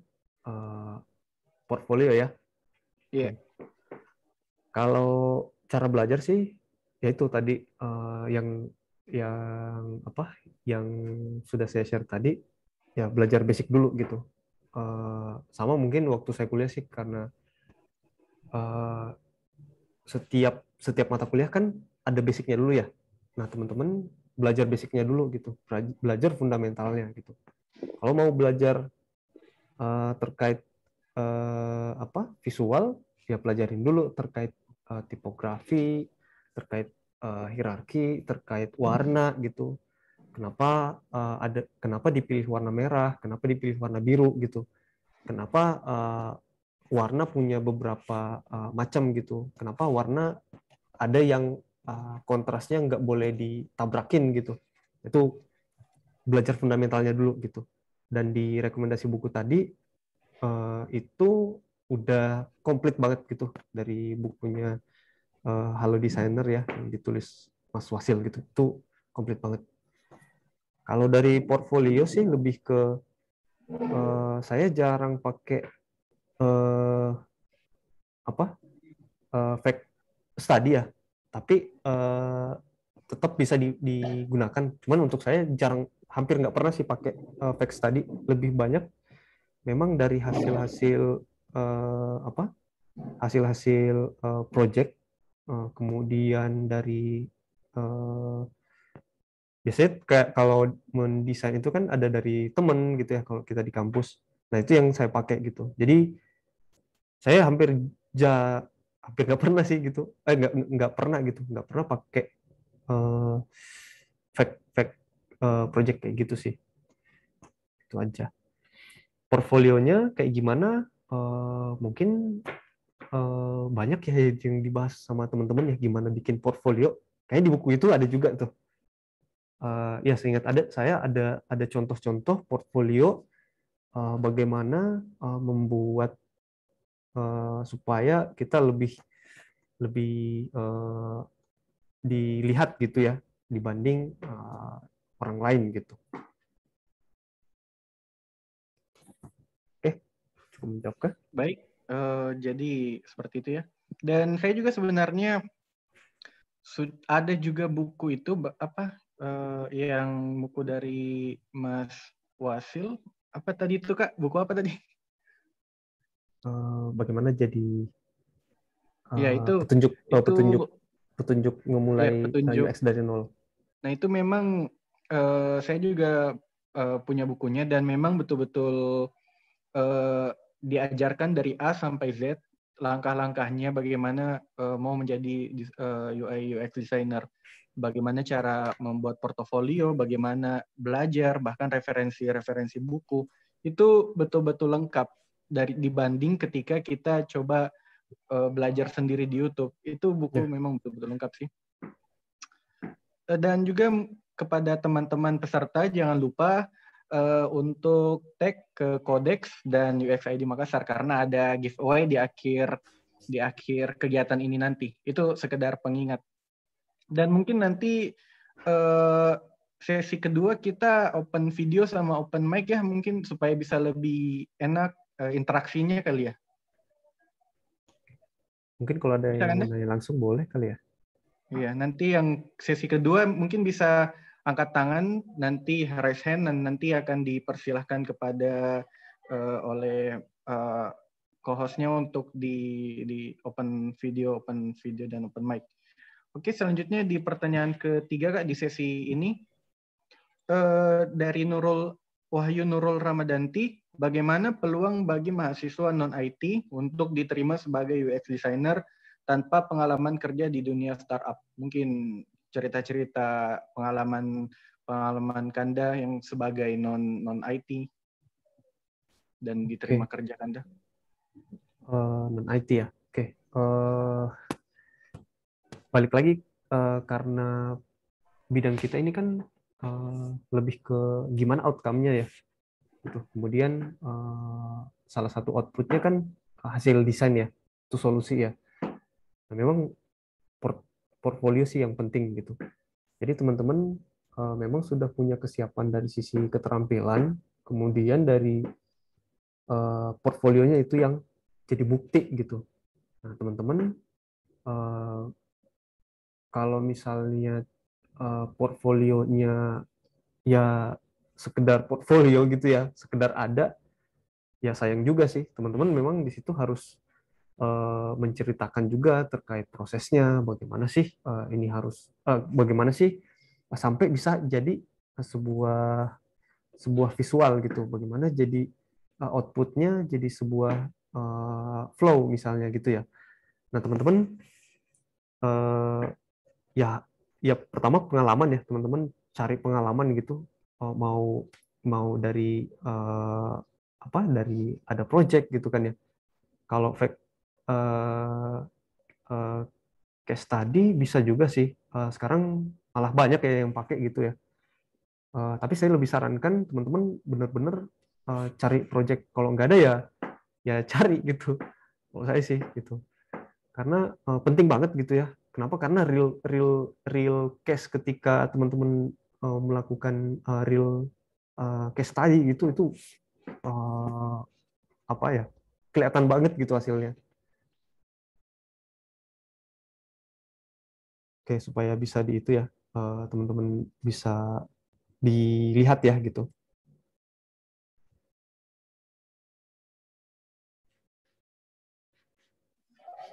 portfolio ya. Iya. Kalau cara belajar sih, ya itu tadi yang sudah saya share tadi, ya belajar basic dulu gitu. Sama mungkin waktu saya kuliah sih, karena setiap mata kuliah kan ada basicnya dulu ya. Nah, teman-teman belajar basicnya dulu gitu, belajar fundamentalnya gitu. Kalau mau belajar terkait visual, ya pelajarin dulu terkait tipografi, terkait hierarki, terkait warna gitu. Kenapa dipilih warna merah, kenapa dipilih warna biru gitu. Kenapa warna punya beberapa macam gitu. Kenapa warna ada yang kontrasnya nggak boleh ditabrakin gitu. Itu belajar fundamentalnya dulu gitu. Dan di rekomendasi buku tadi itu udah komplit banget gitu dari bukunya Halo Designer ya, yang ditulis Mas Wasil gitu. Itu komplit banget. Kalau dari portfolio sih lebih ke saya jarang pakai fact study ya, tapi tetap bisa digunakan. Cuman untuk saya hampir nggak pernah sih pakai fact study. Lebih banyak memang dari hasil-hasil project, kemudian dari biasanya kayak kalau mendesain itu kan ada dari temen gitu ya kalau kita di kampus. Nah, itu yang saya pakai gitu. Jadi saya hampir nggak pernah sih gitu. Nggak pernah pakai fact project kayak gitu sih. Itu aja. Portfolionya kayak gimana? Mungkin banyak ya yang dibahas sama teman-teman ya, gimana bikin portfolio. Kayaknya di buku itu ada juga tuh. Ya, seingat saya ada contoh-contoh portfolio bagaimana membuat supaya kita lebih dilihat gitu ya, dibanding orang lain gitu. Oke, cukup menjawab kan? Baik, jadi seperti itu ya. Dan saya juga sebenarnya ada juga buku itu yang buku dari Mas Wasil. Apa tadi itu Kak? Buku apa tadi? Bagaimana jadi Ya itu petunjuk memulai petunjuk. UX dari nol. Nah itu memang saya juga punya bukunya dan memang betul-betul diajarkan dari A sampai Z langkah-langkahnya bagaimana mau menjadi UI UX designer, bagaimana cara membuat portofolio, bagaimana belajar, bahkan referensi buku itu betul-betul lengkap dibanding ketika kita coba belajar sendiri di YouTube. Itu buku memang betul-betul lengkap sih. Dan juga kepada teman-teman peserta jangan lupa untuk tag ke Codex dan UXID Makassar karena ada giveaway di akhir kegiatan ini nanti. Itu sekedar pengingat. Dan mungkin nanti sesi kedua kita open video sama open mic ya, mungkin supaya bisa lebih enak interaksinya kali ya. Mungkin kalau ada yang mau nanya langsung boleh kali ya. Iya, nanti yang sesi kedua mungkin bisa angkat tangan, nanti raise hand, dan nanti akan dipersilahkan kepada oleh co-hostnya untuk di open video dan open mic. Oke, selanjutnya di pertanyaan ketiga Kak di sesi ini dari Wahyu Nurul Ramadanti, bagaimana peluang bagi mahasiswa non-IT untuk diterima sebagai UX designer tanpa pengalaman kerja di dunia startup? Mungkin cerita-cerita pengalaman Kanda yang sebagai non-IT dan diterima kerja Kanda. Non-IT ya, oke. Balik lagi karena bidang kita ini kan lebih ke gimana outcome-nya ya. Gitu. Kemudian salah satu output-nya kan hasil desain ya, itu solusi ya. Nah, memang portfolio sih yang penting gitu. Jadi teman-teman memang sudah punya kesiapan dari sisi keterampilan, kemudian dari portfolionya itu yang jadi bukti gitu. Nah teman-teman kalau misalnya portfolionya ya sekedar portfolio gitu ya, sekedar ada, ya sayang juga sih. Teman-teman memang di situ harus menceritakan juga terkait prosesnya, bagaimana sih ini harus, bagaimana sih sampai bisa jadi sebuah visual gitu, bagaimana jadi outputnya jadi sebuah flow misalnya gitu ya. Nah teman-teman ya pertama pengalaman ya, teman-teman cari pengalaman gitu, mau dari dari ada project gitu kan ya. Kalau case study bisa juga sih, sekarang malah banyak ya yang pakai gitu ya. Tapi saya lebih sarankan teman-teman benar-benar cari project, kalau nggak ada ya cari gitu. Kalau saya sih gitu. Karena penting banget gitu ya. Kenapa? Karena real case ketika teman-teman melakukan real case study gitu, itu kelihatan banget gitu hasilnya. Oke, supaya bisa di itu ya, teman-teman bisa dilihat ya gitu.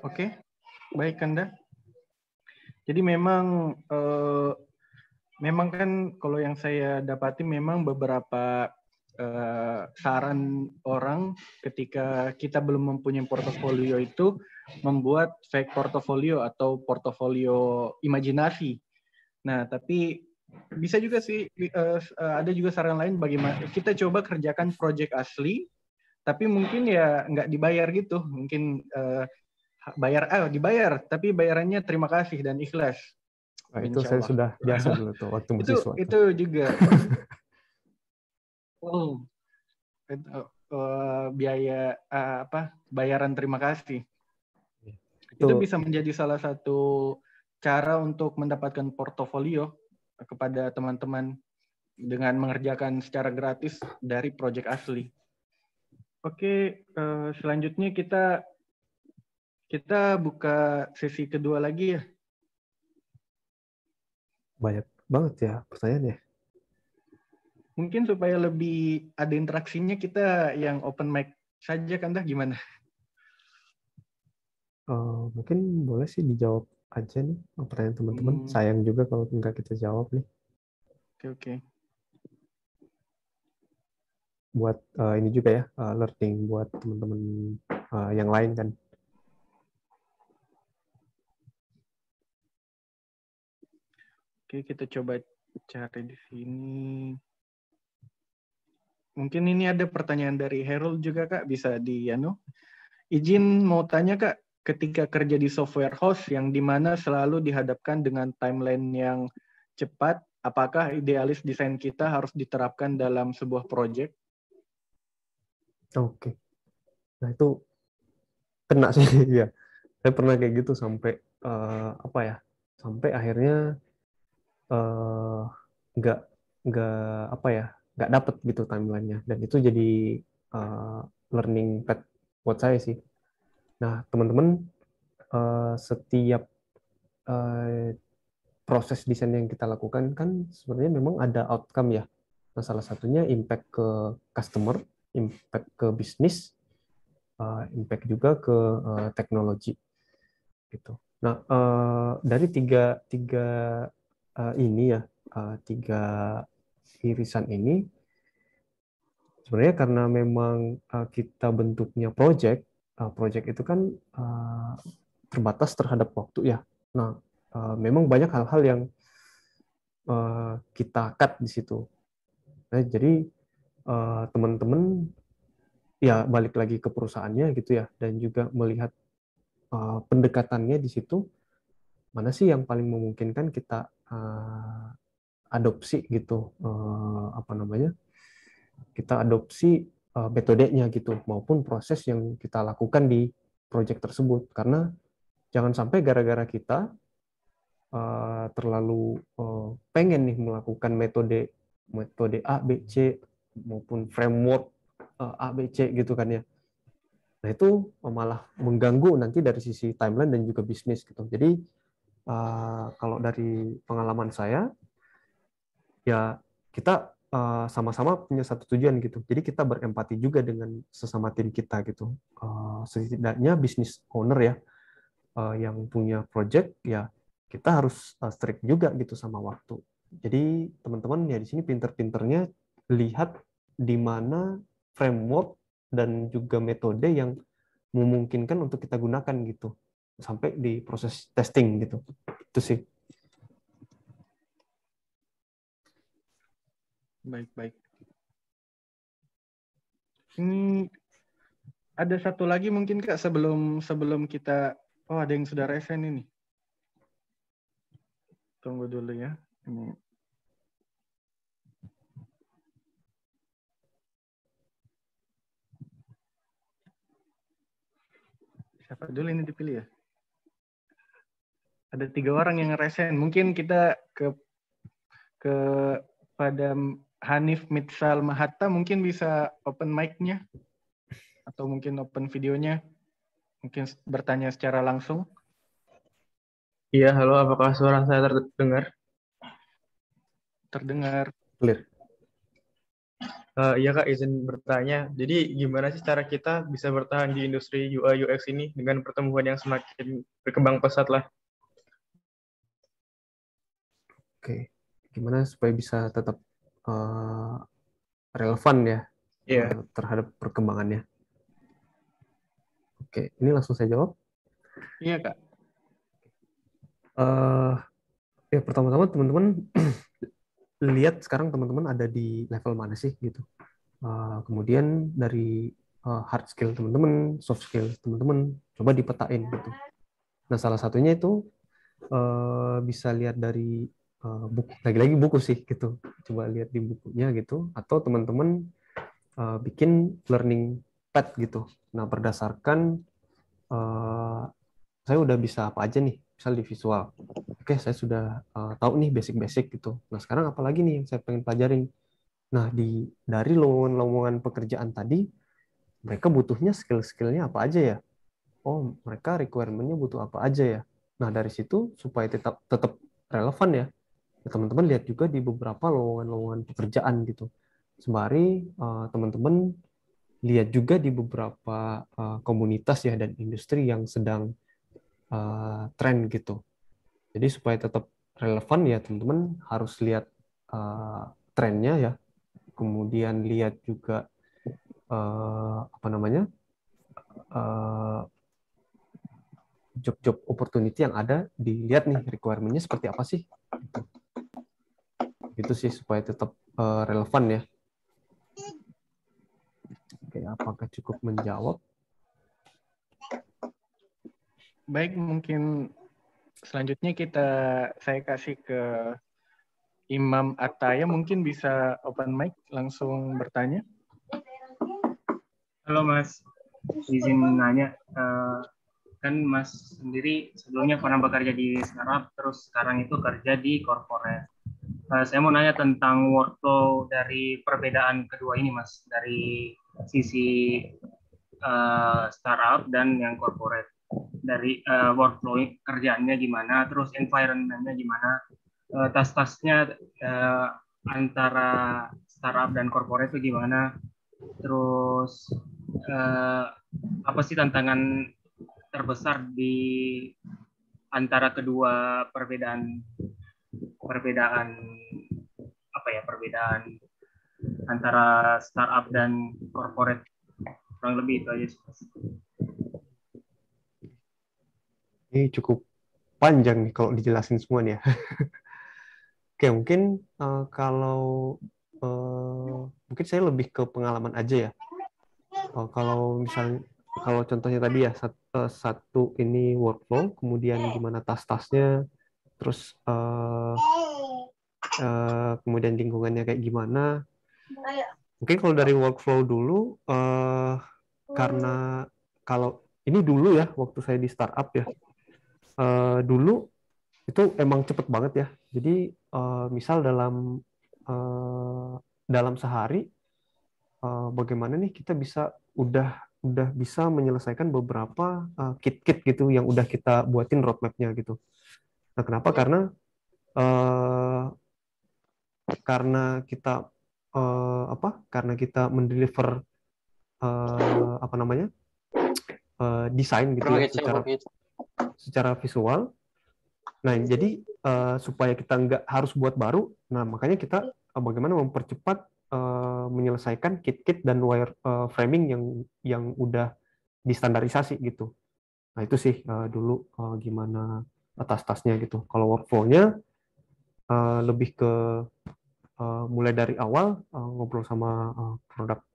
Oke, baik Kanda. Jadi memang kan kalau yang saya dapati memang beberapa saran orang ketika kita belum mempunyai portofolio itu membuat fake portofolio atau portofolio imajinasi. Nah, tapi bisa juga sih ada juga saran lain bagaimana kita coba kerjakan project asli, tapi mungkin ya nggak dibayar gitu, mungkin dibayar, tapi bayarannya terima kasih dan ikhlas. Nah, itu saya sudah biasa dulu tuh waktu mahasiswa. Itu juga. Biaya bayaran terima kasih. Itu bisa menjadi salah satu cara untuk mendapatkan portofolio. kepada teman-teman dengan mengerjakan secara gratis dari project asli. Oke, selanjutnya kita buka sesi kedua lagi ya. Banyak banget ya pertanyaannya. Mungkin supaya lebih ada interaksinya kita yang open mic saja kan dah gimana? Mungkin boleh sih dijawab aja nih pertanyaan teman-teman. Sayang juga kalau nggak kita jawab nih. Oke. Buat ini juga ya, learning buat teman-teman yang lain kan. Oke, kita coba cari di sini. Mungkin ini ada pertanyaan dari Harold juga, Kak. Bisa izin mau tanya, Kak. Ketika kerja di software house yang dimana selalu dihadapkan dengan timeline yang cepat, apakah idealis desain kita harus diterapkan dalam sebuah project? Oke. Nah, itu kena sih ya. Saya pernah kayak gitu sampai sampai akhirnya nggak nggak dapet gitu timelinenya, dan itu jadi learning path buat saya sih. Nah, teman-teman, setiap proses desain yang kita lakukan kan sebenarnya memang ada outcome ya. Nah, salah satunya impact ke customer, impact ke bisnis, impact juga ke teknologi gitu. Nah, dari tiga ini ya, tiga irisan ini sebenarnya karena memang kita bentuknya project itu kan terbatas terhadap waktu ya. Nah, memang banyak hal-hal yang kita cut di situ. Nah, jadi teman-teman ya balik lagi ke perusahaannya gitu ya, dan juga melihat pendekatannya di situ, mana sih yang paling memungkinkan kita adopsi gitu, kita adopsi metodenya gitu, maupun proses yang kita lakukan di project tersebut. Karena jangan sampai gara-gara kita terlalu pengen nih melakukan metode A, B, C, maupun framework A, B, C gitu kan ya. Nah, itu malah mengganggu nanti dari sisi timeline dan juga bisnis gitu. Jadi kalau dari pengalaman saya, ya kita sama-sama punya satu tujuan gitu. Jadi kita berempati juga dengan sesama tim kita gitu. Setidaknya business owner ya, yang punya project, ya kita harus strict juga gitu sama waktu. Jadi teman-teman ya di sini pinter-pinternya lihat di mana framework dan juga metode yang memungkinkan untuk kita gunakan gitu sampai di proses testing gitu. Itu sih. Baik. Ini ada satu lagi mungkin Kak sebelum kita ada yang sudah resen ini. Tunggu dulu ya. Ini. Siapa dulu ini dipilih ya? Ada 3 orang yang resen. Mungkin kita pada Hanif Mitsal Mahatta mungkin bisa open mic-nya atau mungkin open videonya, mungkin bertanya secara langsung. Iya, halo, apakah suara saya terdengar? Terdengar. Clear. Iya Kak, izin bertanya. Jadi gimana sih cara kita bisa bertahan di industri UI UX ini dengan pertumbuhan yang semakin berkembang pesat lah? Oke, gimana supaya bisa tetap relevan ya terhadap perkembangannya? Oke, ini langsung saya jawab. Iya Kak. Ya pertama-tama teman-teman lihat sekarang teman-teman ada di level mana sih gitu. Kemudian dari hard skill teman-teman, soft skill teman-teman, coba dipetain gitu. Nah, salah satunya itu bisa lihat dari buku, lagi-lagi buku sih gitu. Coba lihat di bukunya gitu, atau teman-teman bikin learning path gitu. Nah, berdasarkan saya udah bisa apa aja nih, misal di visual. oke, saya sudah tahu nih basic-basic gitu. Nah, sekarang apalagi nih yang saya pengen pelajarin? Nah, dari lowongan-lowongan pekerjaan tadi, mereka butuhnya skill-skillnya apa aja ya? Oh, mereka requirement-nya butuh apa aja ya? Nah, dari situ supaya tetap relevan ya, teman-teman lihat juga di beberapa lowongan-lowongan pekerjaan gitu. Sembari teman-teman lihat juga di beberapa komunitas ya dan industri yang sedang tren gitu. Jadi supaya tetap relevan ya teman-teman harus lihat trennya ya. Kemudian lihat juga apa namanya job-job opportunity yang ada, dilihat nih requirement-nya seperti apa sih. Gitu sih supaya tetap relevan ya. Oke, apakah cukup menjawab? Baik, mungkin selanjutnya saya kasih ke Imam Ataya, mungkin bisa open mic langsung bertanya. Halo Mas, izin nanya, kan Mas sendiri sebelumnya pernah bekerja di startup, terus sekarang itu kerja di corporate. Saya mau nanya tentang workflow dari perbedaan kedua ini Mas, dari sisi startup dan yang corporate. Dari workflow kerjaannya gimana, terus environment-nya gimana, tas-tasnya antara startup dan corporate itu gimana, terus apa sih tantangan terbesar di antara kedua perbedaan antara startup dan corporate, kurang lebih itu aja. Ini cukup panjang nih kalau dijelasin semua nih ya. Oke, mungkin kalau mungkin saya lebih ke pengalaman aja ya. Kalau misalnya, kalau contohnya tadi ya, satu ini workflow, kemudian gimana tas-tasnya, terus kemudian lingkungannya kayak gimana. Mungkin kalau dari workflow dulu, karena kalau ini dulu ya, waktu saya di startup ya, dulu itu emang cepet banget ya. Jadi misal dalam sehari, bagaimana nih kita bisa udah bisa menyelesaikan beberapa kit-kit gitu yang udah kita buatin roadmap-nya gitu. Nah, kenapa? Karena kita karena kita mendeliver apa namanya desain gitu ya secara visual. Nah, jadi supaya kita nggak harus buat baru, nah makanya kita bagaimana mempercepat menyelesaikan kit-kit dan wireframing yang udah distandarisasi gitu. Nah, itu sih dulu gimana tas-tasnya gitu. Kalau workflow-nya lebih ke mulai dari awal ngobrol sama product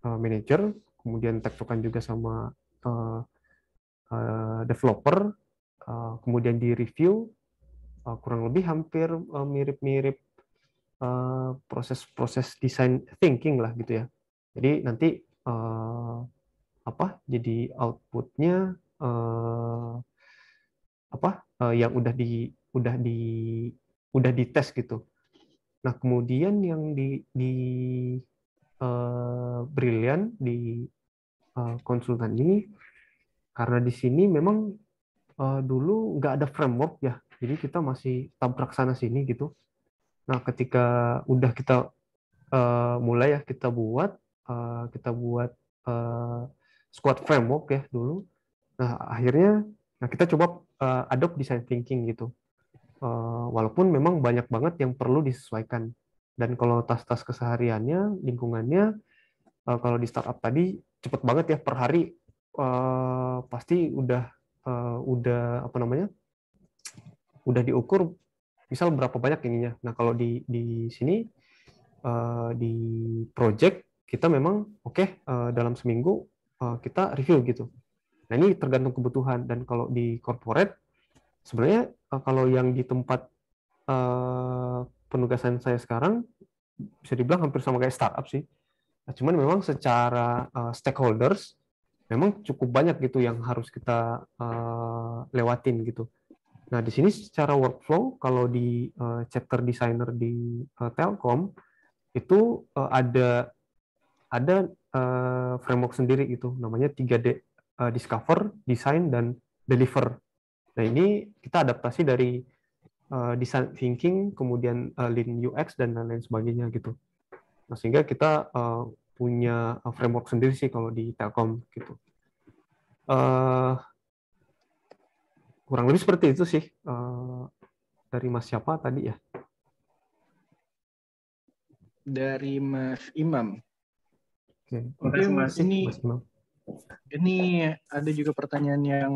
manager, kemudian tektokan juga sama developer, kemudian di review, kurang lebih hampir mirip-mirip proses-proses design thinking lah gitu ya. Jadi nanti jadi outputnya yang udah dites gitu. Nah, kemudian yang di Brilliant di konsultan ini, karena di sini memang dulu nggak ada framework ya, jadi kita masih tabrak sana sini gitu. Nah, ketika udah kita mulai ya kita buat squad framework ya dulu. Nah, akhirnya kita coba adopt design thinking gitu. Walaupun memang banyak banget yang perlu disesuaikan. Dan kalau tas-tas kesehariannya, lingkungannya, kalau di startup tadi cepet banget ya, per hari pasti udah apa namanya, udah diukur misal berapa banyak ininya. Nah, kalau di sini di project kita memang dalam seminggu kita review gitu. Nah, ini tergantung kebutuhan. Dan kalau di corporate sebenarnya kalau yang di tempat penugasan saya sekarang bisa dibilang hampir sama kayak startup sih. Nah, cuman memang secara stakeholders memang cukup banyak gitu yang harus kita lewatin gitu. Nah, di sini secara workflow, kalau di chapter designer di Telkom, itu ada framework sendiri gitu, namanya 3D, discover, design, dan deliver. Nah, ini kita adaptasi dari design thinking, kemudian lean UX, dan lain-lain sebagainya gitu. Nah, sehingga kita punya framework sendiri sih kalau di Telkom gitu. Kurang lebih seperti itu sih. Dari Mas siapa tadi ya? Dari Mas Imam. Oke. Makasih, Mas. Mas Imam. Ini ada juga pertanyaan yang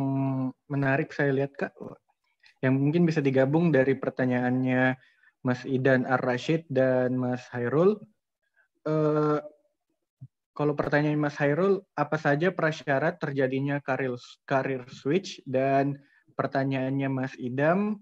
menarik saya lihat, Kak. Yang mungkin bisa digabung dari pertanyaannya Mas Idan Ar-Rashid dan Mas Hairul. Kalau pertanyaan Mas Hairul, apa saja prasyarat terjadinya karir switch? Dan pertanyaannya Mas Idam,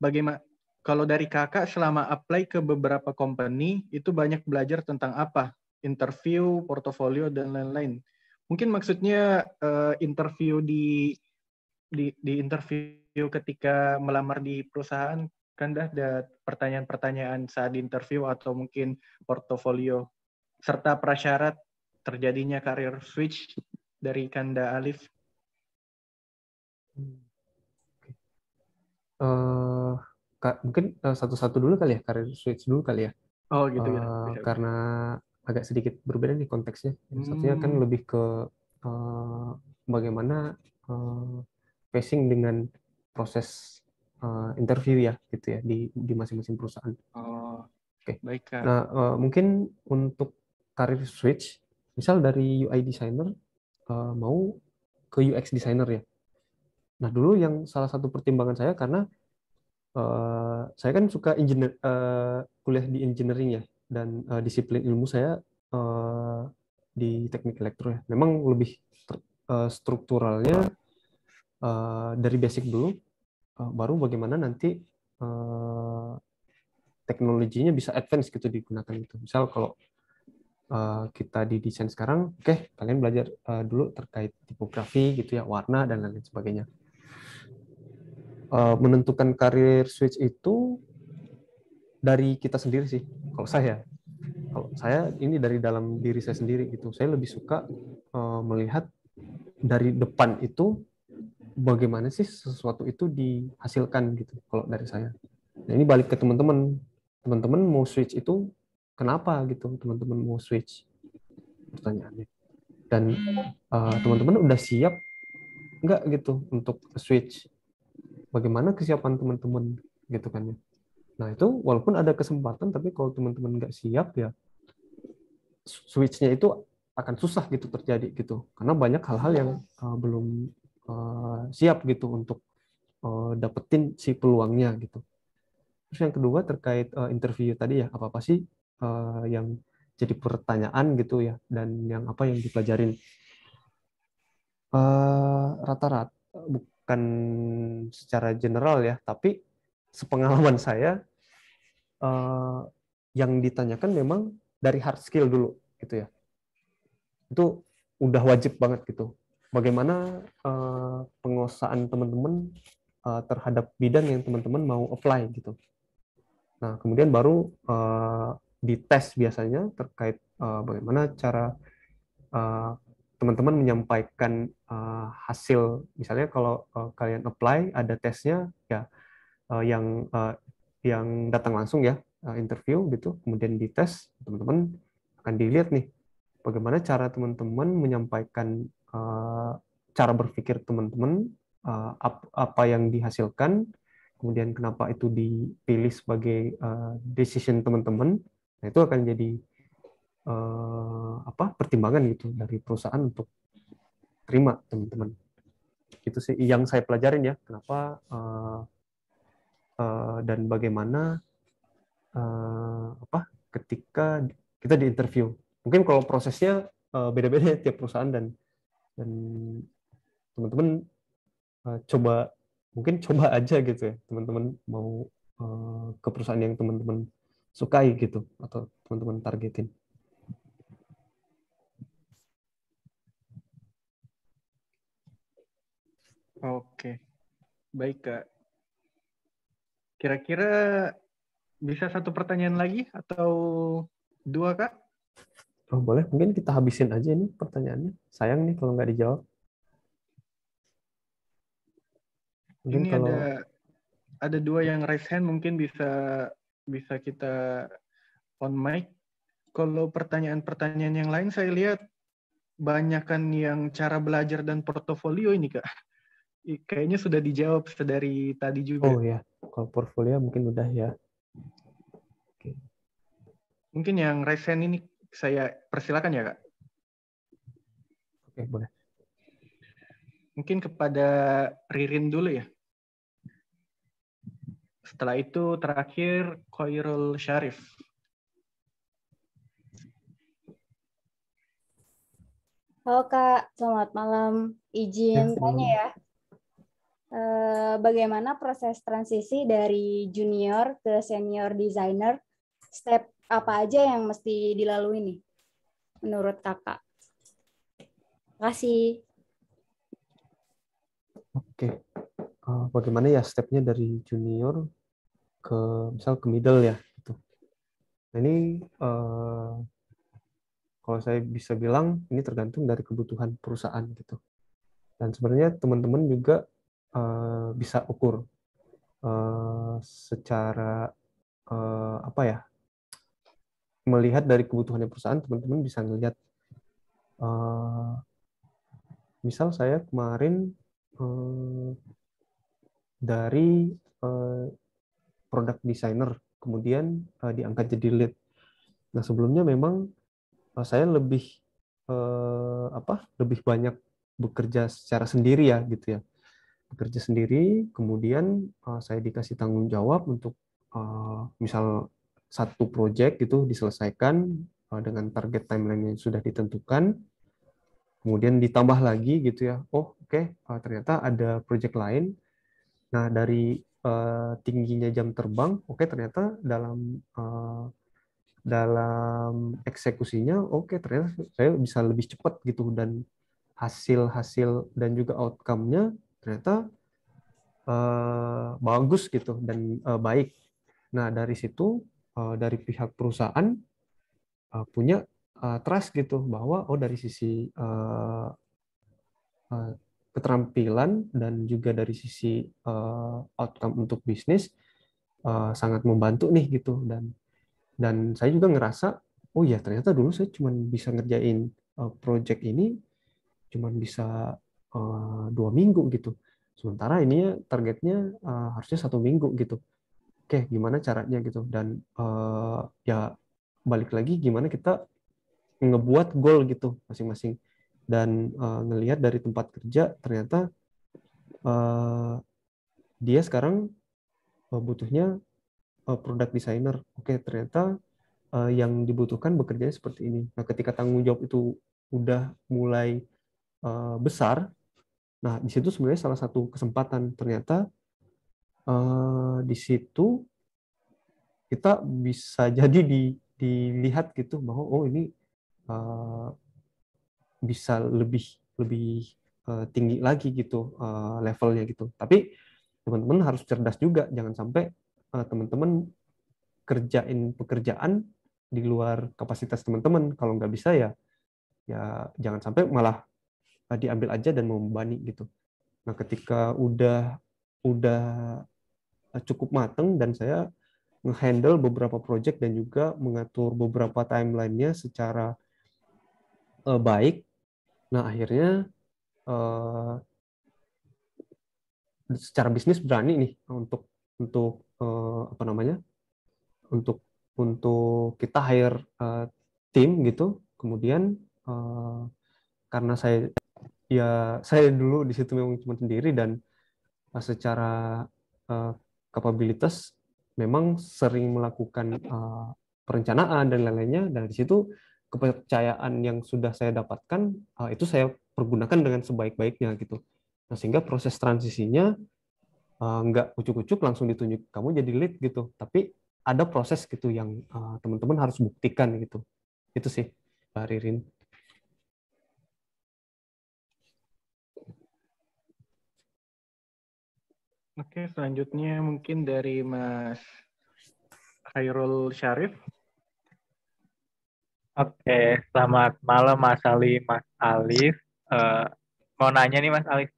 bagaimana kalau dari kakak selama apply ke beberapa company itu banyak belajar tentang apa? Interview, portofolio, dan lain-lain. Mungkin maksudnya interview di interview ketika melamar di perusahaan kan ada pertanyaan-pertanyaan saat di interview atau mungkin portofolio serta prasyarat terjadinya karir switch dari Kanda Alif. Mungkin satu-satu dulu kali ya, karir switch dulu kali ya. Oh gitu ya. Bisa. Karena agak sedikit berbeda nih konteksnya. Yang satunya kan lebih ke bagaimana facing dengan proses interview ya, gitu ya, di masing-masing perusahaan. Oh, Oke. Baik, Kak. Nah, mungkin untuk karir switch, misal dari UI designer mau ke UX designer ya. Nah, dulu yang salah satu pertimbangan saya karena saya kan suka kuliah di engineering ya, dan disiplin ilmu saya di teknik elektro ya. Memang lebih strukturalnya dari basic dulu, baru bagaimana nanti teknologinya bisa advance gitu digunakan itu. Misal kalau kita di desain sekarang, oke, kalian belajar dulu terkait tipografi gitu ya, warna dan lain sebagainya. Menentukan karir switch itu dari kita sendiri sih. Kalau saya ini dari dalam diri saya sendiri gitu. Saya lebih suka melihat dari depan itu bagaimana sih sesuatu itu dihasilkan gitu. Kalau dari saya. Nah, ini balik ke teman-teman. Teman-teman mau switch itu kenapa gitu? Teman-teman mau switch, pertanyaannya. Dan teman-teman udah siap nggak gitu untuk switch? Bagaimana kesiapan teman-teman gitu kan ya? Nah, itu walaupun ada kesempatan, tapi kalau teman-teman nggak siap ya, switch-nya itu akan susah gitu terjadi gitu. Karena banyak hal-hal yang belum siap gitu untuk dapetin si peluangnya gitu. Terus yang kedua terkait interview tadi ya, apa-apa sih yang jadi pertanyaan gitu ya, dan yang apa yang dipelajarin. Rata-rata, bukan secara general ya, tapi sepengalaman saya, yang ditanyakan memang dari hard skill dulu gitu ya. Itu udah wajib banget gitu. Bagaimana penguasaan teman-teman terhadap bidang yang teman-teman mau apply gitu. Nah, kemudian baru dites biasanya terkait bagaimana cara teman-teman menyampaikan hasil. Misalnya kalau kalian apply ada tesnya ya, yang datang langsung ya, interview gitu, kemudian dites, teman-teman akan dilihat nih bagaimana cara teman-teman menyampaikan cara berpikir teman-teman, apa yang dihasilkan, kemudian kenapa itu dipilih sebagai decision teman-teman. Nah, itu akan jadi pertimbangan gitu dari perusahaan untuk terima teman-teman. Itu sih yang saya pelajarin ya, kenapa dan bagaimana ketika kita di interview. Mungkin kalau prosesnya beda-beda tiap perusahaan, dan teman-teman coba aja gitu ya, teman-teman mau ke perusahaan yang teman-teman sukai gitu atau teman-teman targetin. Oke, baik Kak. Kira-kira bisa satu pertanyaan lagi atau dua Kak? Oh, boleh, mungkin kita habisin aja ini pertanyaannya. Sayang nih kalau nggak dijawab. Mungkin Ini kalau ada dua yang raise hand, mungkin bisa kita on mic. Kalau pertanyaan-pertanyaan yang lain saya lihat banyakan yang cara belajar dan portofolio ini Kak. Kayaknya sudah dijawab dari tadi juga. oh ya, kalau portfolio mungkin udah ya. Oke. Mungkin yang raise hand ini saya persilakan ya Kak. Oke, boleh. Mungkin kepada Ririn dulu ya. Setelah itu terakhir Khairul Syarif. Halo Kak, selamat malam. Izin tanya ya, bagaimana proses transisi dari junior ke senior designer? Step apa aja yang mesti dilalui nih, menurut Kakak? Terima kasih. Oke. Bagaimana ya stepnya dari junior ke misal ke middle ya gitu. Nah, ini kalau saya bisa bilang ini tergantung dari kebutuhan perusahaan gitu. Dan sebenarnya teman-teman juga bisa ukur secara apa ya, melihat dari kebutuhannya perusahaan, teman-teman bisa melihat misal saya kemarin dari product designer kemudian diangkat jadi lead. Nah, sebelumnya memang saya lebih banyak bekerja secara sendiri ya gitu ya. Bekerja sendiri, kemudian saya dikasih tanggung jawab untuk misal satu project gitu diselesaikan dengan target timeline yang sudah ditentukan. Kemudian ditambah lagi gitu ya. Oh, oke, ternyata ada project lain. Nah, dari tingginya jam terbang, oke ternyata dalam eksekusinya, oke ternyata saya bisa lebih cepat gitu, dan hasil dan juga outcome-nya ternyata bagus gitu dan baik. Nah, dari situ dari pihak perusahaan punya trust gitu bahwa dari sisi keterampilan dan juga dari sisi outcome untuk bisnis sangat membantu nih gitu. Dan saya juga ngerasa, oh ya ternyata dulu saya cuma bisa ngerjain project ini cuma bisa 2 minggu gitu. Sementara ini targetnya harusnya 1 minggu gitu. Oke, gimana caranya gitu. Dan ya balik lagi gimana kita ngebuat goal gitu masing-masing. Dan ngelihat dari tempat kerja ternyata dia sekarang butuhnya product designer. Oke, ternyata yang dibutuhkan bekerjanya seperti ini. Nah, ketika tanggung jawab itu udah mulai besar, nah di situ sebenarnya salah satu kesempatan ternyata di situ kita bisa jadi dilihat gitu bahwa oh ini bisa lebih lebih tinggi lagi gitu levelnya gitu. Tapi teman-teman harus cerdas juga, jangan sampai teman-teman kerjain pekerjaan di luar kapasitas teman-teman. Kalau nggak bisa ya jangan sampai malah diambil aja dan membebani gitu. Nah, ketika udah cukup mateng dan saya nge-handle beberapa project dan juga mengatur beberapa timeline-nya secara baik, nah akhirnya secara bisnis berani nih untuk apa namanya, untuk kita hire tim gitu. Kemudian karena saya dulu di situ memang cuma sendiri dan secara kapabilitas memang sering melakukan perencanaan dan lain-lainnya. Dan di situ kepercayaan yang sudah saya dapatkan itu saya pergunakan dengan sebaik-baiknya gitu. Nah, sehingga proses transisinya nggak ucuk-ucuk langsung ditunjuk kamu jadi lead gitu, tapi ada proses gitu yang teman-teman harus buktikan gitu. Itu sih, Mbak Ririn. Oke, selanjutnya mungkin dari Mas Khairul Syarif. Oke, selamat malam Mas Ali, Mas Alif. Mau nanya nih Mas Alif.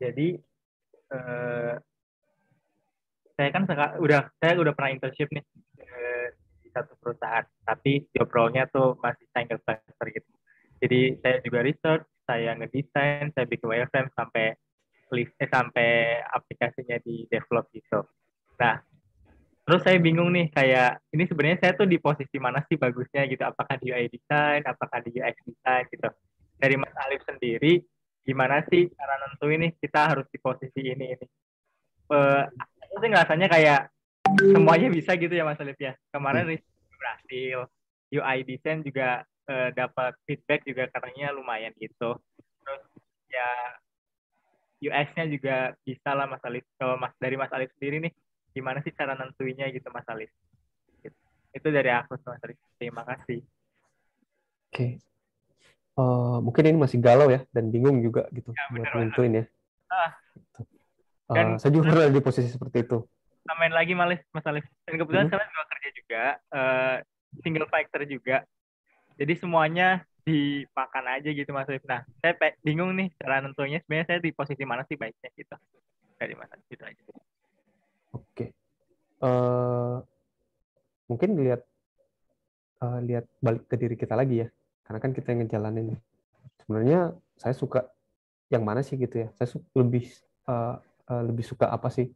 Jadi saya kan saya udah pernah internship nih di satu perusahaan, tapi job role-nya tuh masih single tester gitu. Jadi saya juga research, saya ngedesain, saya bikin wireframe sampai aplikasinya di develop gitu. Nah, terus saya bingung nih, kayak ini sebenarnya saya tuh di posisi mana sih bagusnya gitu? Apakah di UI design, apakah di UX design gitu? Dari Mas Alif sendiri, gimana sih cara nentuin nih kita harus di posisi ini? Aku sih ngerasanya kayak semuanya bisa gitu ya Mas Alif ya. Kemarin research berhasil, UI design juga dapat feedback juga katanya lumayan gitu. Terus ya UX-nya juga bisa lah Mas Alif. Kalau dari Mas Alif sendiri nih, gimana sih cara nentuinnya gitu Mas Alif? Gitu. Itu dari aku Mas Alif. Terima kasih. Oke. Mungkin ini masih galau ya dan bingung juga gitu Ya, buat bener, nentuin ya. Kan Saya juga pernah di posisi seperti itu. Main lagi Mas Alif. Dan kebetulan sekarang juga kerja juga, single factor juga. Jadi semuanya dipakan aja gitu Mas Alif. Nah, saya bingung nih cara nentunya sebenarnya saya di posisi mana sih baiknya gitu. Dari Mas Alif gitu aja. Oke. Mungkin lihat balik ke diri kita lagi ya. Karena kan kita yang ngejalanin. Sebenarnya saya suka yang mana sih gitu ya. Saya lebih suka apa sih?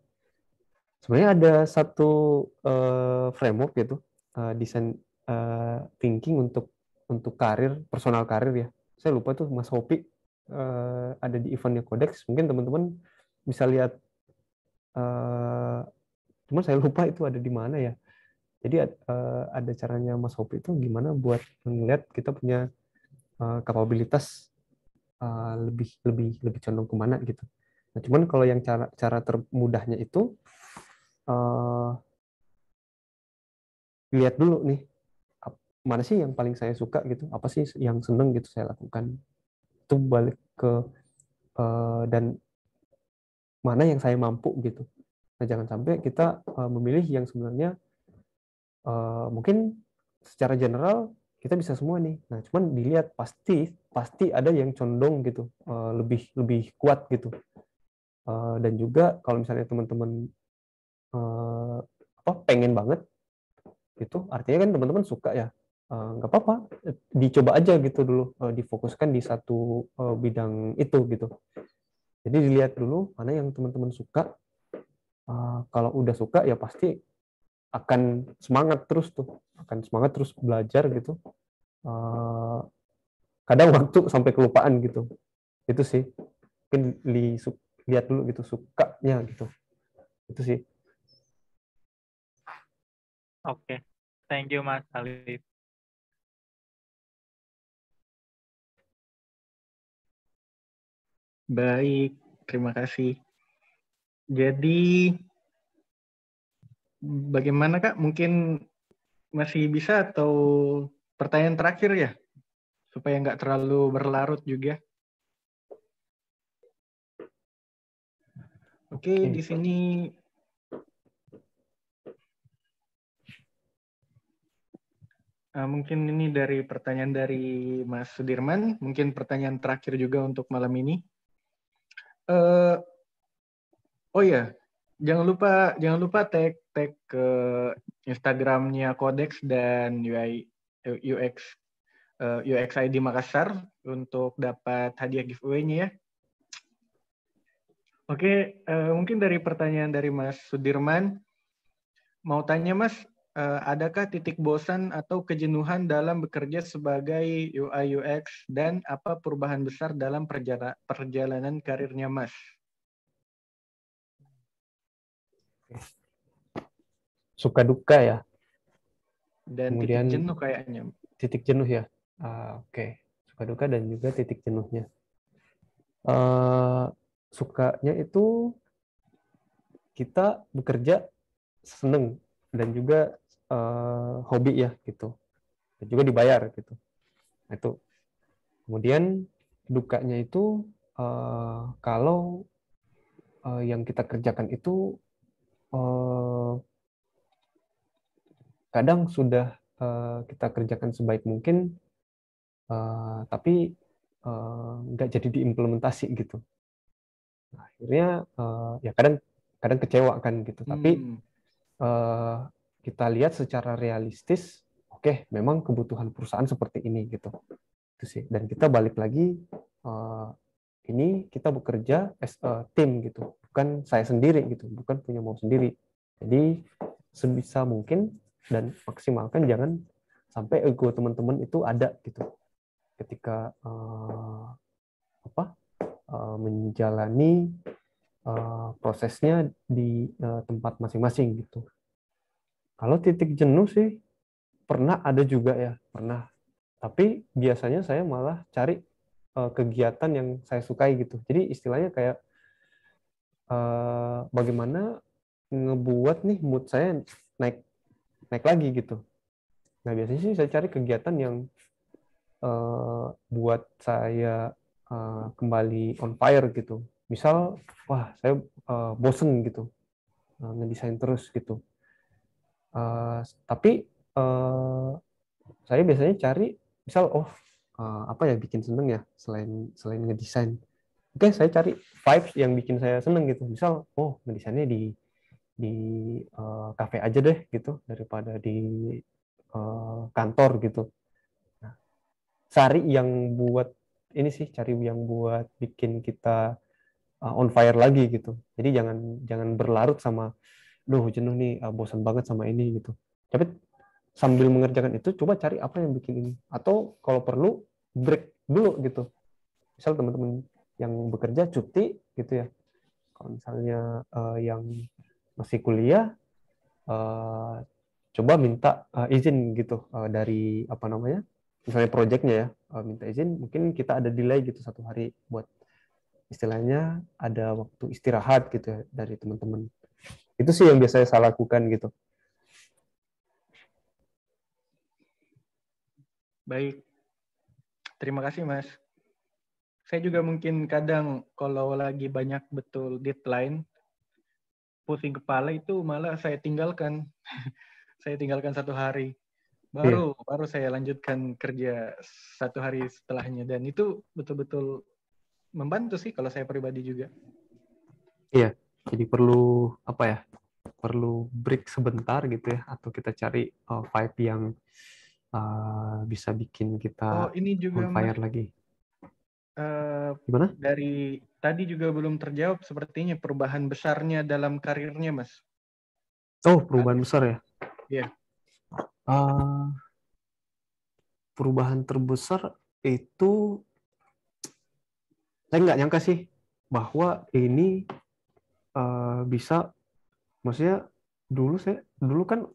Sebenarnya ada satu framework gitu, design thinking untuk personal karir ya. Saya lupa tuh Mas Hopi ada di eventnya Codex. Mungkin teman-teman bisa lihat. Cuma saya lupa itu ada di mana ya. Jadi ada caranya Mas Hopi itu gimana buat melihat kita punya kapabilitas lebih condong kemana gitu. Nah, cuman kalau yang cara termudahnya itu lihat dulu nih mana sih yang paling saya suka gitu, apa sih yang seneng gitu saya lakukan. Itu balik ke dan mana yang saya mampu gitu. Nah, jangan sampai kita memilih yang sebenarnya mungkin secara general kita bisa semua nih. Nah, cuman dilihat pasti ada yang condong gitu, lebih kuat gitu. Dan juga kalau misalnya teman-teman pengen banget itu artinya kan teman-teman suka ya, nggak apa-apa, dicoba aja gitu dulu, difokuskan di satu bidang itu gitu. Jadi dilihat dulu mana yang teman-teman suka. Kalau udah suka ya pasti akan semangat terus belajar gitu. Kadang waktu sampai kelupaan gitu. Itu sih. Mungkin lihat dulu gitu sukanya gitu. Itu sih. Oke. Thank you Mas Alif. Baik, terima kasih. Jadi bagaimana Kak? Mungkin masih bisa atau pertanyaan terakhir ya? Supaya nggak terlalu berlarut juga. Oke, di sini mungkin ini dari pertanyaan dari Mas Sudirman. Mungkin pertanyaan terakhir juga untuk malam ini. Oh ya, jangan lupa tag ke Instagramnya Codex dan UXID Makassar untuk dapat hadiah giveaway-nya ya. Oke, mungkin dari pertanyaan dari Mas Sudirman, mau tanya Mas, adakah titik bosan atau kejenuhan dalam bekerja sebagai UI UX dan apa perubahan besar dalam perjalanan karirnya Mas? Suka duka ya. Dan kemudian titik jenuh kayaknya. Titik jenuh ya. Oke. Suka duka dan juga titik jenuhnya. Sukanya itu kita bekerja seneng dan juga hobi ya gitu. Dan juga dibayar gitu. Itu. Kemudian dukanya itu kalau yang kita kerjakan itu kadang sudah kita kerjakan sebaik mungkin, tapi nggak jadi diimplementasi gitu. Nah, akhirnya ya kadang kecewa kan gitu. Tapi kita lihat secara realistis, oke, memang kebutuhan perusahaan seperti ini gitu. Itu sih. Dan kita balik lagi, ini kita bekerja as a team gitu, bukan saya sendiri gitu, bukan punya mau sendiri. Jadi sebisa mungkin dan maksimalkan jangan sampai ego teman-teman itu ada gitu ketika menjalani prosesnya di tempat masing-masing gitu. Kalau titik jenuh sih pernah ada juga ya, pernah. Tapi biasanya saya malah cari kegiatan yang saya sukai gitu. Jadi istilahnya kayak bagaimana ngebuat nih mood saya naik lagi gitu. Nah biasanya sih saya cari kegiatan yang buat saya kembali on fire gitu. Misal, wah saya bosen gitu, ngedesain terus gitu. Tapi saya biasanya cari, misal, apa ya bikin seneng ya selain ngedesain. Oke, saya cari vibes yang bikin saya seneng gitu. Misal, ngedesainnya di kafe aja deh gitu daripada di kantor gitu. Nah, cari yang buat bikin kita on fire lagi gitu. Jadi jangan berlarut sama, duh jenuh nih, bosan banget sama ini gitu. Tapi sambil mengerjakan itu coba cari apa yang bikin ini. Atau kalau perlu break dulu gitu. Misal teman-teman yang bekerja cuti gitu ya. Kalau misalnya yang masih kuliah, coba minta izin gitu dari misalnya proyeknya ya, minta izin, mungkin kita ada delay gitu 1 hari buat istilahnya ada waktu istirahat gitu ya dari teman-teman. Itu sih yang biasanya saya lakukan gitu. Baik, terima kasih Mas. Saya juga mungkin kadang kalau lagi banyak betul deadline, pusing kepala itu malah saya tinggalkan. Saya tinggalkan 1 hari. Baru saya lanjutkan kerja 1 hari setelahnya. Dan itu betul-betul membantu sih kalau saya pribadi juga. Iya, jadi perlu perlu break sebentar gitu ya, atau kita cari vibe yang bisa bikin kita ini juga, on fire Mas, lagi. Gimana? Dari tadi juga belum terjawab sepertinya perubahan besarnya dalam karirnya, Mas. Oh, perubahan besar ya? Iya. Perubahan terbesar itu saya nggak nyangka sih bahwa ini bisa, maksudnya dulu kan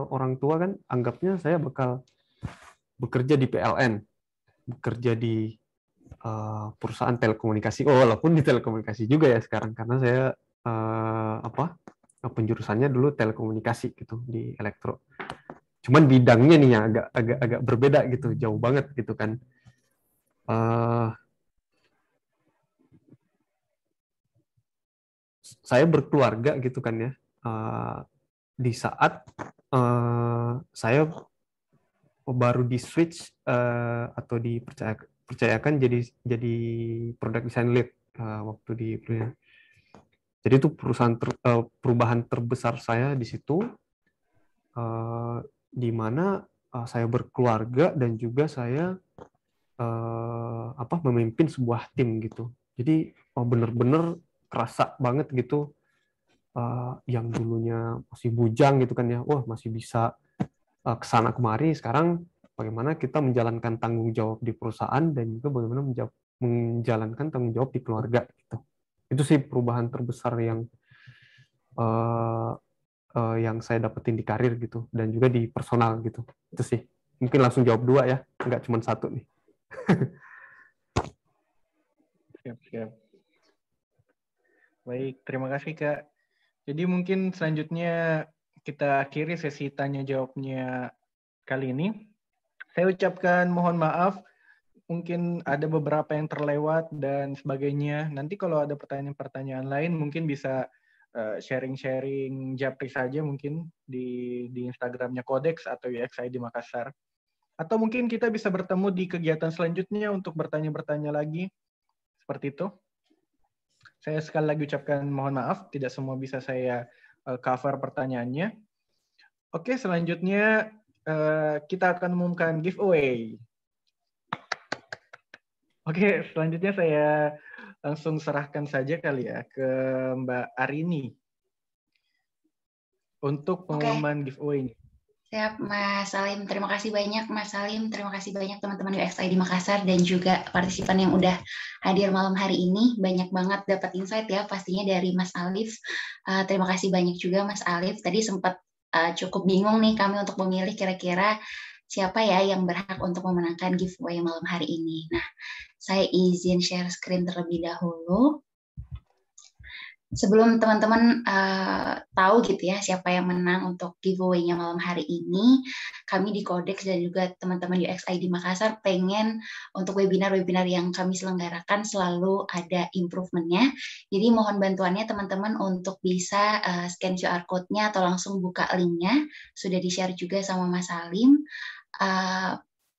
orang tua kan anggapnya saya bakal bekerja di PLN, bekerja di perusahaan telekomunikasi. Walaupun di telekomunikasi juga ya sekarang, karena saya penjurusannya dulu telekomunikasi gitu di elektro. Cuman bidangnya nih yang agak berbeda gitu, jauh banget gitu kan. Saya berkeluarga gitu kan ya. Di saat saya baru di switch atau dipercayakan jadi product design lead waktu di Brunei. Jadi itu perubahan terbesar saya di situ, di mana saya berkeluarga dan juga saya memimpin sebuah tim gitu. Jadi benar-benar kerasa banget gitu, yang dulunya masih bujang gitu kan ya, masih bisa kesana kemari, sekarang bagaimana kita menjalankan tanggung jawab di perusahaan dan juga bagaimana menjalankan tanggung jawab di keluarga gitu. Itu sih perubahan terbesar yang saya dapetin di karir gitu, dan juga di personal gitu. Itu sih. Mungkin langsung jawab 2 ya, nggak cuma 1 nih. Siap. Baik, terima kasih Kak. Jadi mungkin selanjutnya kita akhiri sesi tanya jawabnya kali ini. Saya ucapkan mohon maaf mungkin ada beberapa yang terlewat dan sebagainya. Nanti kalau ada pertanyaan-pertanyaan lain mungkin bisa sharing-sharing japri saja mungkin di Instagramnya Codex atau UXID Makassar. Atau mungkin kita bisa bertemu di kegiatan selanjutnya untuk bertanya-bertanya lagi. Seperti itu. Saya sekali lagi ucapkan mohon maaf, tidak semua bisa saya cover pertanyaannya. Oke, selanjutnya kita akan umumkan giveaway. Oke, selanjutnya saya langsung serahkan saja kali ya ke Mbak Arini untuk pengumuman giveaway ini. Siap, Mas Salim. Terima kasih banyak, Mas Salim. Terima kasih banyak teman-teman UXID Makassar dan juga partisipan yang udah hadir malam hari ini. Banyak banget dapat insight ya, pastinya dari Mas Alif. Terima kasih banyak juga, Mas Alif. Tadi sempat cukup bingung nih kami untuk memilih kira-kira siapa ya yang berhak untuk memenangkan giveaway malam hari ini. Nah, saya izin share screen terlebih dahulu. Sebelum teman-teman tahu gitu ya siapa yang menang untuk giveaway-nya malam hari ini, kami di Codex dan juga teman-teman UXID Makassar pengen untuk webinar-webinar yang kami selenggarakan selalu ada improvement-nya. Jadi mohon bantuannya teman-teman untuk bisa scan QR code-nya atau langsung buka link-nya. Sudah di-share juga sama Mas Salim.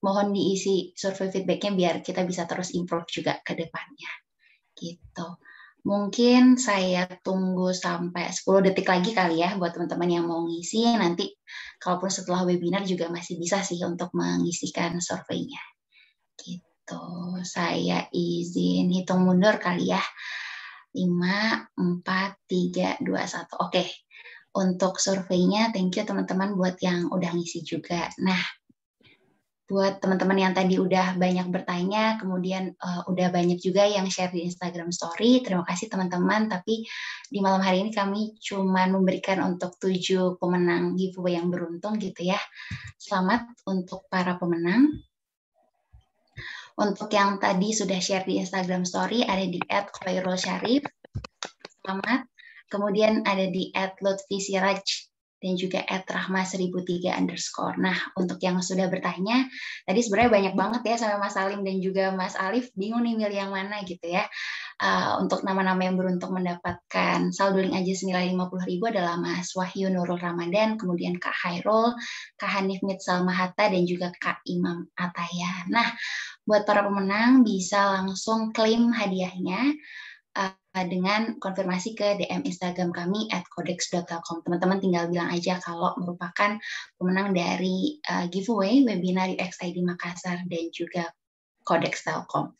Mohon diisi survei feedback-nya biar kita bisa terus improve juga ke depannya. Gitu. Mungkin saya tunggu sampai 10 detik lagi kali ya buat teman-teman yang mau ngisi. Nanti kalaupun setelah webinar juga masih bisa sih untuk mengisikan surveinya. Gitu. Saya izin hitung mundur kali ya. 5, 4, 3, 2, 1. Oke. Untuk surveinya, thank you teman-teman buat yang udah ngisi juga. Nah, buat teman-teman yang tadi udah banyak bertanya, kemudian udah banyak juga yang share di Instagram Story. Terima kasih teman-teman, tapi di malam hari ini kami cuma memberikan untuk 7 pemenang giveaway yang beruntung gitu ya. Selamat untuk para pemenang. Untuk yang tadi sudah share di Instagram Story, ada di @Khoirul_Syarif. Selamat. Kemudian ada di @Lutfi_Siraj. Dan juga @rahma1003_. Nah, untuk yang sudah bertanya, tadi sebenarnya banyak banget ya sama Mas Salim dan juga Mas Alif, bingung nih milih yang mana gitu ya. Untuk nama-nama yang beruntung mendapatkan saldo link aja senilai 50.000 adalah Mas Wahyu Nurul Ramadan, kemudian Kak Hairul, Kak Hanif Mitsalma Hatta, dan juga Kak Imam Ataya. Nah, buat para pemenang bisa langsung klaim hadiahnya dengan konfirmasi ke DM Instagram kami @codex.telkom. Teman-teman tinggal bilang aja kalau merupakan pemenang dari giveaway webinar UXID Makassar dan juga Codex Telkom.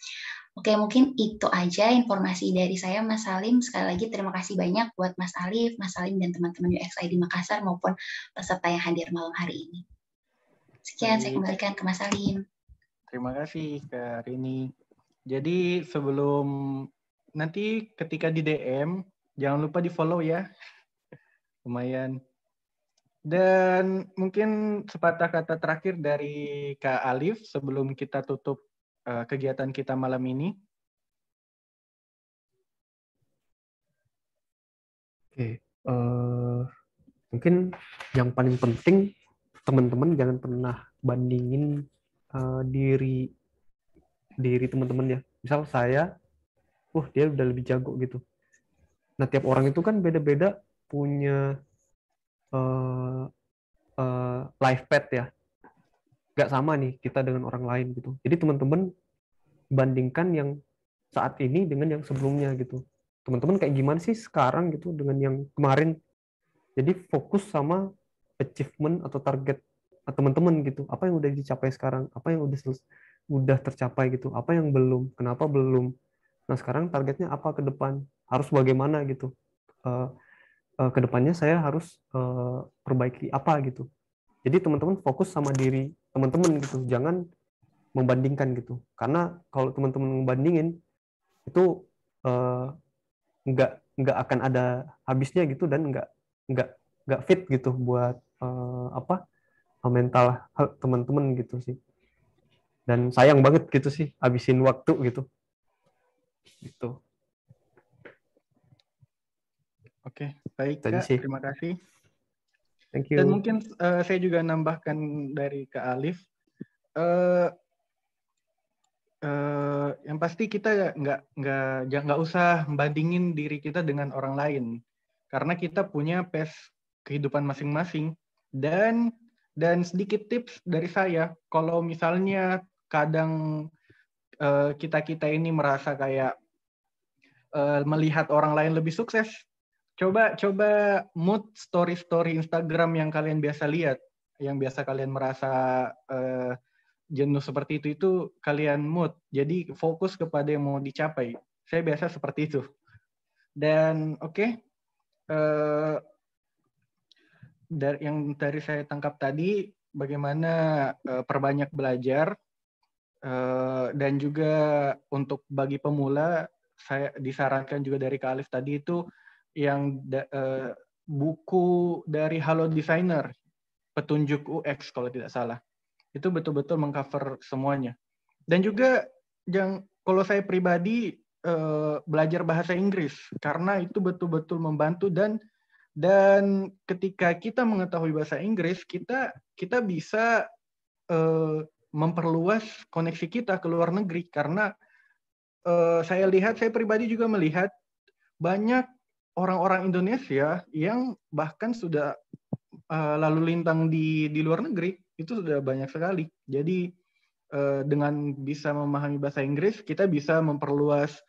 Oke, mungkin itu aja informasi dari saya, Mas Salim. Sekali lagi terima kasih banyak buat Mas Alif, Mas Salim, dan teman-teman UXID Makassar maupun peserta yang hadir malam hari ini. Sekian, saya kembalikan ke Mas Salim. Terima kasih, Kak Rini. Jadi sebelum nanti ketika di DM, jangan lupa di-follow ya. Lumayan. Dan mungkin sepatah kata terakhir dari Kak Alif sebelum kita tutup kegiatan kita malam ini. Oke, mungkin yang paling penting teman-teman jangan pernah bandingin diri teman-teman ya. Misal saya, dia udah lebih jago gitu. Nah, tiap orang itu kan beda-beda punya life path ya. Gak sama nih kita dengan orang lain gitu. Jadi teman-teman bandingkan yang saat ini dengan yang sebelumnya gitu. Teman-teman kayak gimana sih sekarang gitu dengan yang kemarin. Jadi fokus sama achievement atau target teman-teman gitu. Apa yang udah dicapai sekarang, apa yang udah tercapai gitu, apa yang belum, kenapa belum. Nah, sekarang targetnya apa ke depan? Harus bagaimana gitu. Ke depannya saya harus perbaiki apa gitu. Jadi teman-teman fokus sama diri teman-teman gitu. Jangan membandingkan gitu. Karena kalau teman-teman membandingin itu nggak akan ada habisnya gitu dan nggak fit gitu buat mental teman-teman gitu sih. Dan sayang banget gitu sih habisin waktu gitu. Gitu. Oke, baik Kak, terima kasih. Thank you. Dan mungkin saya juga nambahkan dari Kak Alif, yang pasti kita nggak usah bandingin diri kita dengan orang lain, karena kita punya pace kehidupan masing-masing. Dan sedikit tips dari saya, kalau misalnya kadang kita ini merasa kayak melihat orang lain lebih sukses, coba mood story Instagram yang kalian biasa lihat, yang biasa kalian merasa jenuh seperti itu kalian mood. Jadi fokus kepada yang mau dicapai. Saya biasa seperti itu. Dan dari saya tangkap tadi, bagaimana perbanyak belajar, dan juga untuk bagi pemula, saya disarankan juga dari Kak Alif tadi itu yang buku dari Halo Designer, petunjuk UX kalau tidak salah. Itu betul-betul mengcover semuanya. Dan juga kalau saya pribadi belajar bahasa Inggris, karena itu betul-betul membantu, dan ketika kita mengetahui bahasa Inggris, kita bisa memperluas koneksi kita ke luar negeri. Karena saya pribadi juga melihat banyak orang-orang Indonesia yang bahkan sudah lalu lintang di luar negeri, itu sudah banyak sekali. Jadi dengan bisa memahami bahasa Inggris, kita bisa memperluas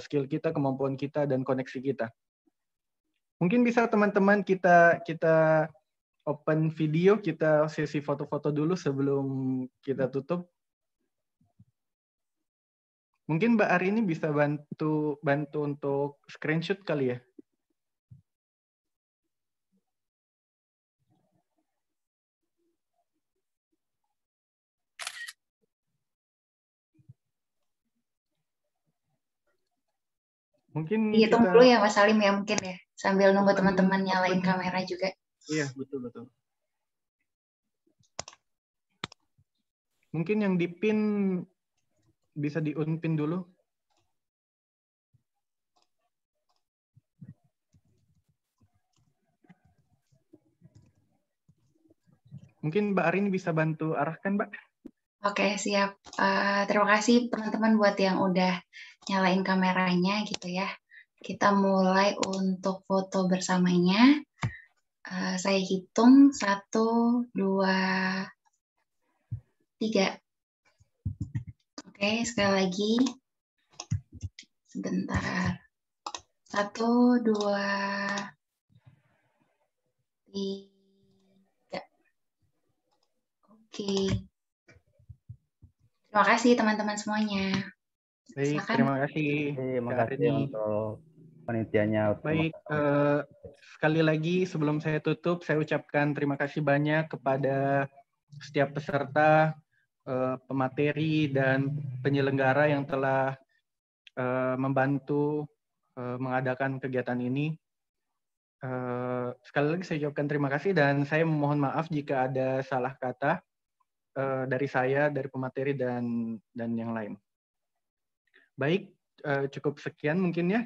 skill kita, kemampuan kita, dan koneksi kita. Mungkin bisa teman-teman kita open video, kita sesi foto-foto dulu sebelum kita tutup. Mungkin Mbak Ari ini bisa bantu untuk screenshot kali ya. Mungkin hitung dulu ya Mas Salim ya, mungkin ya, sambil nunggu teman-teman nyalain kamera juga. Iya, betul. Mungkin yang dipin bisa di-unpin dulu. Mungkin Mbak Ari ini bisa bantu arahkan, Mbak. Oke, siap. Terima kasih teman-teman buat yang udah nyalain kameranya gitu ya. Kita mulai untuk foto bersamanya. Saya hitung 1, 2, 3. Oke, sekali lagi. Sebentar. 1, 2, 3. Oke. Terima kasih teman-teman semuanya. Baik, Silakan. terima kasih. Terima kasih untuk panitianya. Baik, sekali lagi sebelum saya tutup, saya ucapkan terima kasih banyak kepada setiap peserta, pemateri, dan penyelenggara yang telah membantu mengadakan kegiatan ini. Sekali lagi saya ucapkan terima kasih, dan saya memohon maaf jika ada salah kata dari saya, dari pemateri, dan yang lain. Baik, cukup sekian mungkin ya.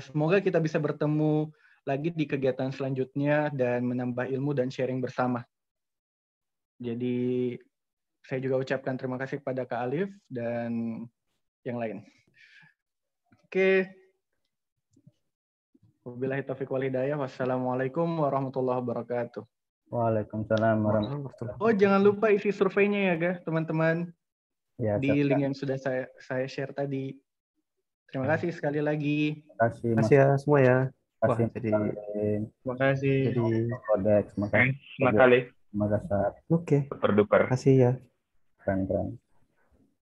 Semoga kita bisa bertemu lagi di kegiatan selanjutnya dan menambah ilmu dan sharing bersama. Jadi saya juga ucapkan terima kasih kepada Kak Alif dan yang lain. Oke. Wabillahi taufiq wal hidayah. Wassalamualaikum warahmatullahi wabarakatuh. Waalaikumsalam warahmatullahi wabarakatuh. Oh, jangan lupa isi surveinya ya, guys, teman-teman. Ya, di link yang sudah saya share tadi. Terima kasih sekali lagi. Terima kasih ya semua ya. Wah, Terima kasih. Jadi Kodex, Terima kasih. Makassar. Oke. Super duper. Terima kasih ya. Keren.